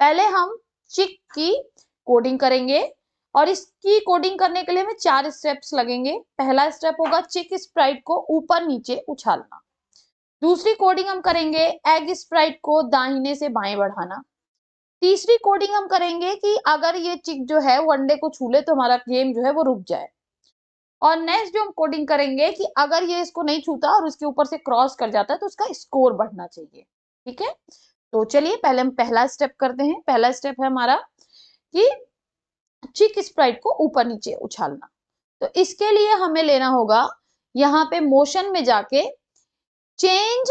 पहले हम चिक की कोडिंग करेंगे और इसकी कोडिंग करने के लिए हमें 4 स्टेप्स लगेंगे। पहला स्टेप होगा चिक स्प्राइट को ऊपर नीचे उछालना। दूसरी कोडिंग हम करेंगे एग स्प्राइट को दाहिने से बाएं बढ़ाना। तीसरी कोडिंग हम करेंगे कि अगर ये चिक जो है वो अंडे को छू ले तो हमारा गेम जो है वो रुक जाए। और नेक्स्ट जो हम कोडिंग करेंगे कि अगर ये इसको नहीं छूता और उसके ऊपर से क्रॉस कर जाता है तो उसका स्कोर बढ़ना चाहिए। ठीक है, तो चलिए पहले हम पहला स्टेप करते हैं। पहला स्टेप है हमारा कि चिक स्प्राइट को ऊपर नीचे उछालना। तो इसके लिए हमें लेना होगा यहाँ पे मोशन में जाके चेंज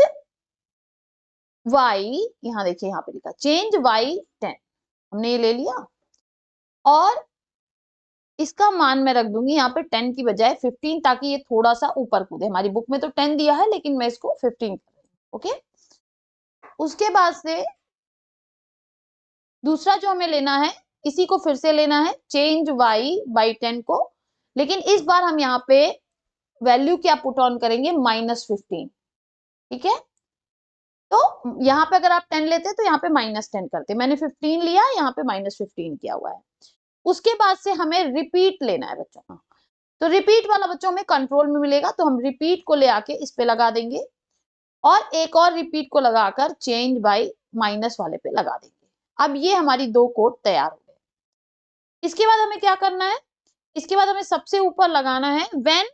वाई, यहाँ देखिए यहाँ पे लिखा चेंज वाई 10, हमने ये ले लिया और इसका मान मैं रख दूंगी यहाँ पे 10 की बजाय 15, ताकि ये थोड़ा सा ऊपर कूदे। हमारी बुक में तो 10 दिया है लेकिन मैं इसको 15 कर रही हूँ। ओके, उसके बाद से दूसरा जो हमें लेना है, इसी को फिर से लेना है चेंज y बाई 10 को, लेकिन इस बार हम यहाँ पे वैल्यू क्या पुट ऑन करेंगे -15। ठीक है, तो यहाँ पे अगर आप 10 लेते तो यहाँ पे -10 करते, मैंने 15 लिया, यहाँ पे -15 किया हुआ है। उसके बाद से हमें रिपीट लेना है बच्चों। तो रिपीट वाला बच्चों में कंट्रोल में मिलेगा, तो हम रिपीट को ले आके इस पे लगा देंगे और एक और रिपीट को लगाकर चेंज बाय माइनस वाले पे लगा देंगे। अब ये हमारी दो कोड तैयार हो गए। इसके बाद हमें क्या करना है, इसके बाद हमें सबसे ऊपर लगाना है व्हेन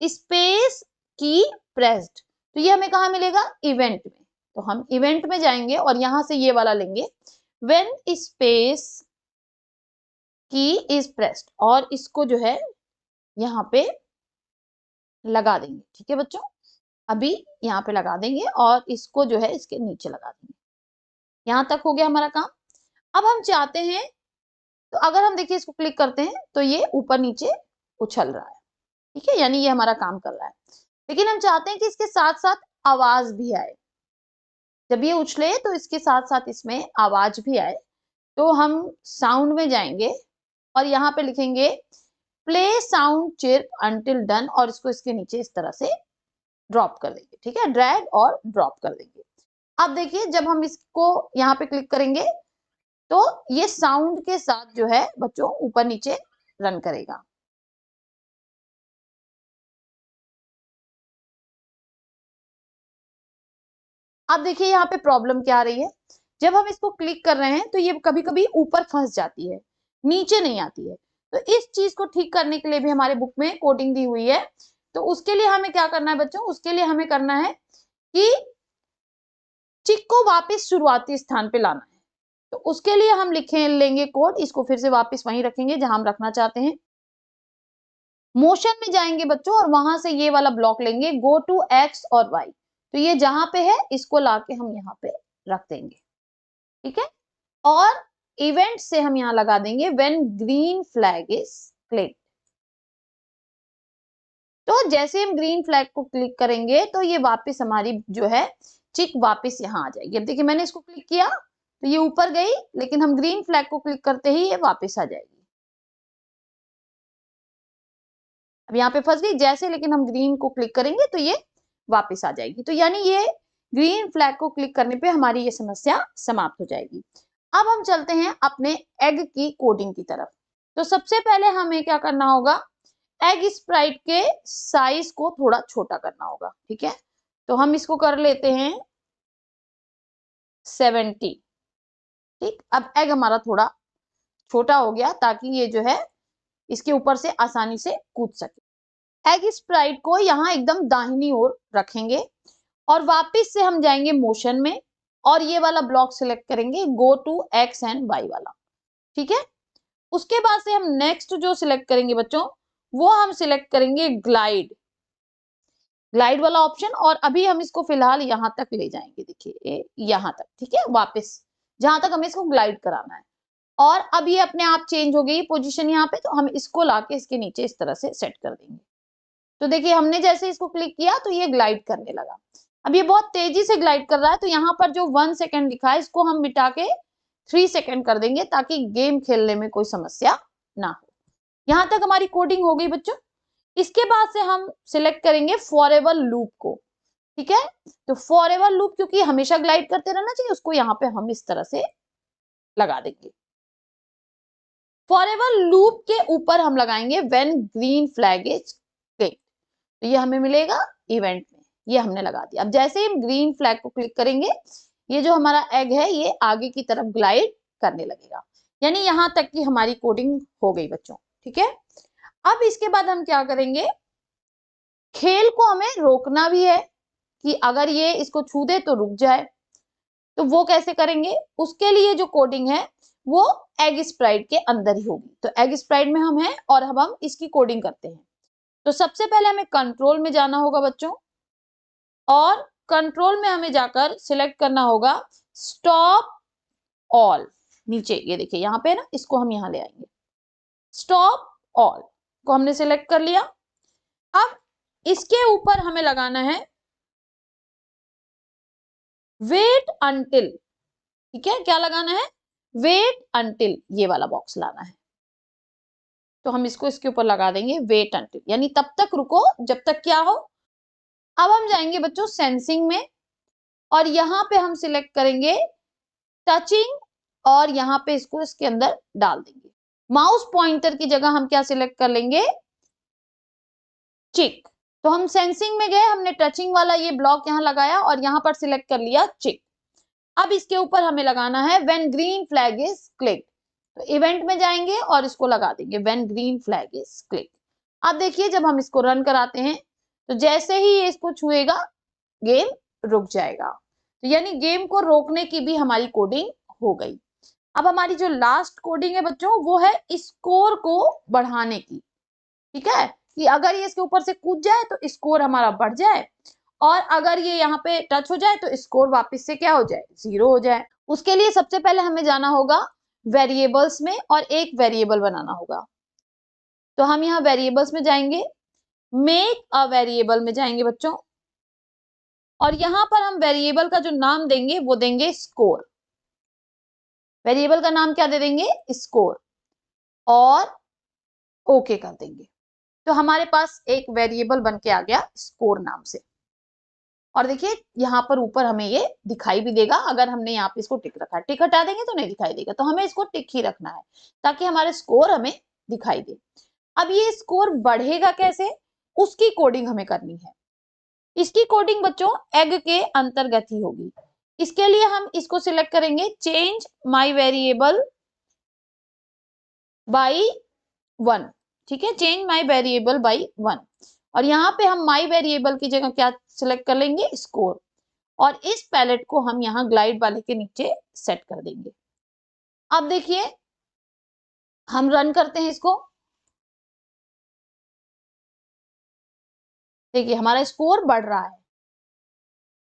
स्पेस की प्रेस्ड। तो ये हमें कहाँ मिलेगा, इवेंट में। तो हम इवेंट में जाएंगे और यहां से ये वाला लेंगे व्हेन स्पेस की इज प्रेस्ड और इसको जो है यहाँ पे लगा देंगे। ठीक है बच्चों, अभी यहाँ पे लगा देंगे और इसको जो है इसके नीचे लगा देंगे। यहाँ तक हो गया हमारा काम। अब हम चाहते हैं, तो अगर हम देखिए इसको क्लिक करते हैं तो ये ऊपर नीचे उछल रहा है। ठीक है, यानी ये हमारा काम कर रहा है, लेकिन हम चाहते हैं कि इसके साथ साथ आवाज भी आए। जब ये उछले तो इसके साथ साथ इसमें आवाज भी आए। तो हम साउंड में जाएंगे और यहाँ पे लिखेंगे play sound chirp until done और इसको इसके नीचे इस तरह से ड्रॉप कर देंगे। ठीक है, ड्रैग और ड्रॉप कर देंगे। अब देखिए जब हम इसको यहाँ पे क्लिक करेंगे तो ये साउंड के साथ जो है बच्चों ऊपर नीचे रन करेगा। अब देखिए यहाँ पे प्रॉब्लम क्या आ रही है, जब हम इसको क्लिक कर रहे हैं तो ये कभी कभी ऊपर फंस जाती है, नीचे नहीं आती है। तो इस चीज को ठीक करने के लिए भी हमारे बुक में कोडिंग दी हुई है। तो उसके लिए हमें क्या करना है बच्चों, उसके लिए हमें करना है कि चिक को वापस शुरुआती स्थान पे लाना है। तो उसके लिए हम लेंगे कोड, इसको फिर से वापस वहीं रखेंगे जहां हम रखना चाहते हैं। मोशन में जाएंगे बच्चों और वहां से ये वाला ब्लॉक लेंगे गो टू एक्स और वाई। तो ये जहां पे है इसको लाके हम यहाँ पे रख देंगे। ठीक है, और इवेंट से हम यहाँ लगा देंगे when green flag is click. तो जैसे हम ग्रीन फ्लैग को क्लिक करेंगे तो ये वापस हमारी जो है चिक वापस यहाँ आ जाएगी। अब देखिए मैंने इसको क्लिक किया तो ये ऊपर गई, लेकिन हम ग्रीन फ्लैग को क्लिक करते ही ये वापस आ जाएगी। अब यहाँ पे फंस गई जैसे, लेकिन हम ग्रीन को क्लिक करेंगे तो ये वापस आ जाएगी। तो यानी ये ग्रीन फ्लैग को क्लिक करने पे हमारी ये समस्या समाप्त हो जाएगी। अब हम चलते हैं अपने एग की कोडिंग की तरफ। तो सबसे पहले हमें क्या करना होगा, एग स्प्राइट के साइज को थोड़ा छोटा करना होगा, ठीक है। तो हम इसको कर लेते हैं 70, ठीक। अब एग हमारा थोड़ा छोटा हो गया ताकि ये जो है इसके ऊपर से आसानी से कूद सके। एग स्प्राइट को यहाँ एकदम दाहिनी ओर रखेंगे और वापस से हम जाएंगे मोशन में और ये वाला ब्लॉक सिलेक्ट करेंगे, go to x and y वाला, ठीक है। उसके बाद से हम नेक्स्ट जो सिलेक्ट करेंगे बच्चों, वो हम सिलेक्ट करेंगे ग्लाइड, ग्लाइड वाला ऑप्शन। और अभी हम इसको फिलहाल यहां तक ले जाएंगे, देखिए यहां तक, ठीक है, वापस जहां तक हमें इसको ग्लाइड कराना है। और अब ये अपने आप चेंज हो गई पोजीशन यहाँ पे, तो हम इसको लाके इसके नीचे इस तरह से सेट कर देंगे। तो देखिए हमने जैसे इसको क्लिक किया तो ये ग्लाइड करने लगा। अब ये बहुत तेजी से ग्लाइड कर रहा है, तो यहाँ पर जो 1 सेकेंड लिखा है इसको हम मिटा के 3 सेकेंड कर देंगे ताकि गेम खेलने में कोई समस्या ना हो। यहां तक हमारी कोडिंग हो गई बच्चों। इसके बाद से हम सिलेक्ट करेंगे फॉरएवर लूप को, ठीक है। तो फॉरएवर लूप क्योंकि हमेशा ग्लाइड करते रहना चाहिए, उसको यहाँ पे हम इस तरह से लगा देंगे। फॉरएवर लूप के ऊपर हम लगाएंगे when green flag is click, तो ये हमें मिलेगा इवेंट में, ये हमने लगा दिया। अब जैसे ही हम ग्रीन फ्लैग को क्लिक करेंगे, ये जो हमारा एग है ये आगे की तरफ ग्लाइड करने लगेगा। यानी यहां तक की हमारी कोडिंग हो गई बच्चों, ठीक है। अब इसके बाद हम क्या करेंगे, खेल को हमें रोकना भी है कि अगर ये इसको छू दे तो रुक जाए। तो वो कैसे करेंगे, उसके लिए जो कोडिंग है वो एग स्प्राइट के अंदर ही होगी। तो एग स्प्राइट में हम हैं और अब हम इसकी कोडिंग करते हैं। तो सबसे पहले हमें कंट्रोल में जाना होगा बच्चों, और कंट्रोल में हमें जाकर सिलेक्ट करना होगा स्टॉप ऑल। नीचे ये देखिए यहाँ पे ना, इसको हम यहाँ ले आएंगे, स्टॉप ऑल को हमने सिलेक्ट कर लिया। अब इसके ऊपर हमें लगाना है वेट अंटिल, ठीक है। क्या लगाना है, वेट अंटिल, ये वाला बॉक्स लाना है। तो हम इसको इसके ऊपर लगा देंगे वेट अंटिल, यानी तब तक रुको जब तक क्या हो। अब हम जाएंगे बच्चों सेंसिंग में और यहाँ पे हम सिलेक्ट करेंगे टचिंग और यहाँ पे इसको इसके अंदर डाल देंगे। माउस पॉइंटर की जगह हम क्या सिलेक्ट कर लेंगे, चिक। तो हम सेंसिंग में गए, हमने टचिंग वाला ये ब्लॉक यहाँ लगाया और यहाँ पर सिलेक्ट कर लिया चिक। अब इसके ऊपर हमें लगाना है when green flag is click. तो इवेंट में जाएंगे और इसको लगा देंगे when green flag is click. अब देखिए जब हम इसको रन कराते हैं तो जैसे ही ये इसको छुएगा गेम रुक जाएगा। तो यानी गेम को रोकने की भी हमारी कोडिंग हो गई। अब हमारी जो लास्ट कोडिंग है बच्चों वो है स्कोर को बढ़ाने की, ठीक है, कि अगर ये इसके ऊपर से कूद जाए तो स्कोर हमारा बढ़ जाए और अगर ये यहाँ पे टच हो जाए तो स्कोर वापस से क्या हो जाए, 0 हो जाए। उसके लिए सबसे पहले हमें जाना होगा वेरिएबल्स में और एक वेरिएबल बनाना होगा। तो हम यहाँ वेरिएबल्स में जाएंगे, मेक अ वेरिएबल में जाएंगे बच्चों और यहाँ पर हम वेरिएबल का जो नाम देंगे वो देंगे स्कोर। वेरिएबल का नाम क्या दे देंगे, स्कोर, और ओके कर देंगे। तो हमारे पास एक वेरिएबल बन के आ गया स्कोर नाम से। और देखिए यहाँ पर ऊपर हमें ये दिखाई भी देगा, अगर हमने यहाँ पे इसको टिक रखा है। टिक हटा देंगे तो नहीं दिखाई देगा, तो हमें इसको टिक ही रखना है ताकि हमारे स्कोर हमें दिखाई दे। अब ये स्कोर बढ़ेगा कैसे, उसकी कोडिंग हमें करनी है। इसकी कोडिंग बच्चों एग के अंतर्गत ही होगी। इसके लिए हम इसको सिलेक्ट करेंगे चेंज माई वेरिएबल बाई 1, ठीक है, चेंज माई वेरिएबल बाई 1। और यहाँ पे हम माई वेरिएबल की जगह क्या सिलेक्ट कर लेंगे, स्कोर, और इस पैलेट को हम यहाँ ग्लाइड वाले के नीचे सेट कर देंगे। अब देखिए हम रन करते हैं इसको, देखिए हमारा स्कोर बढ़ रहा है,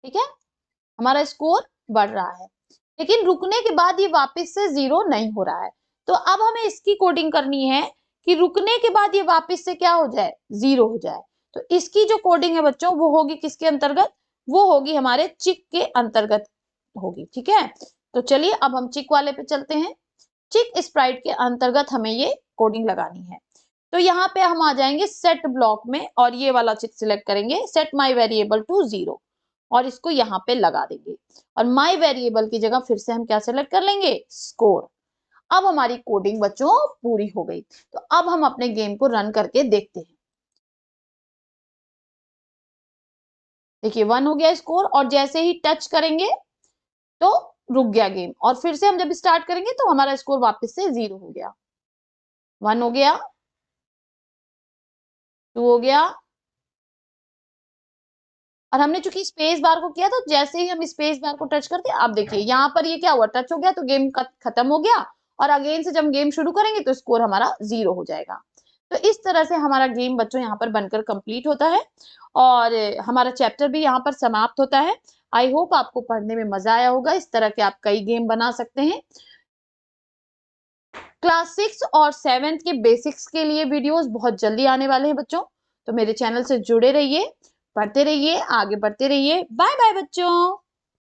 ठीक है, हमारा स्कोर बढ़ रहा है, लेकिन रुकने के बाद ये वापस से 0 नहीं हो रहा है। तो अब हमें इसकी कोडिंग करनी है कि रुकने के बाद ये वापस से क्या हो जाए, 0 हो जाए। तो इसकी जो कोडिंग है बच्चों वो होगी किसके अंतर्गत, वो होगी हमारे चिक के अंतर्गत होगी, ठीक है। तो चलिए अब हम चिक वाले पे चलते हैं। चिक स्प्राइट के अंतर्गत हमें ये कोडिंग लगानी है। तो यहाँ पे हम आ जाएंगे सेट ब्लॉक में और ये वाला चिक सिलेक्ट करेंगे, सेट माई वेरिएबल टू 0, और इसको यहाँ पे लगा देंगे। और माई वेरिएबल की जगह फिर से हम क्या सिलेक्ट कर लेंगे, स्कोर। अब हमारी कोडिंग बच्चों पूरी हो गई। तो अब हम अपने गेम को रन करके देखते हैं। देखिए 1 हो गया स्कोर, और जैसे ही टच करेंगे तो रुक गया गेम, और फिर से हम जब स्टार्ट करेंगे तो हमारा स्कोर वापस से 0 हो गया। 1 हो गया, 2 हो गया, और हमने चूंकि स्पेस बार को किया, तो जैसे ही हम स्पेस बार को टच करते, आप देखिए यहाँ पर ये क्या हुआ, टच हो गया तो गेम खत्म हो गया, और अगेन से जब गेम शुरू करेंगे तो स्कोर हमारा 0 हो जाएगा। तो इस तरह से हमारा गेम बच्चों यहाँ पर बनकर कंप्लीट होता है, और हमारा चैप्टर भी यहाँ पर समाप्त होता है। आई होप आपको पढ़ने में मजा आया होगा। इस तरह के आप कई गेम बना सकते हैं। क्लास 6 और 7th के बेसिक्स के लिए वीडियोस बहुत जल्दी आने वाले हैं बच्चों, तो मेरे चैनल से जुड़े रहिए, पढ़ते रहिए, आगे बढ़ते रहिए। बाय बाय बच्चों।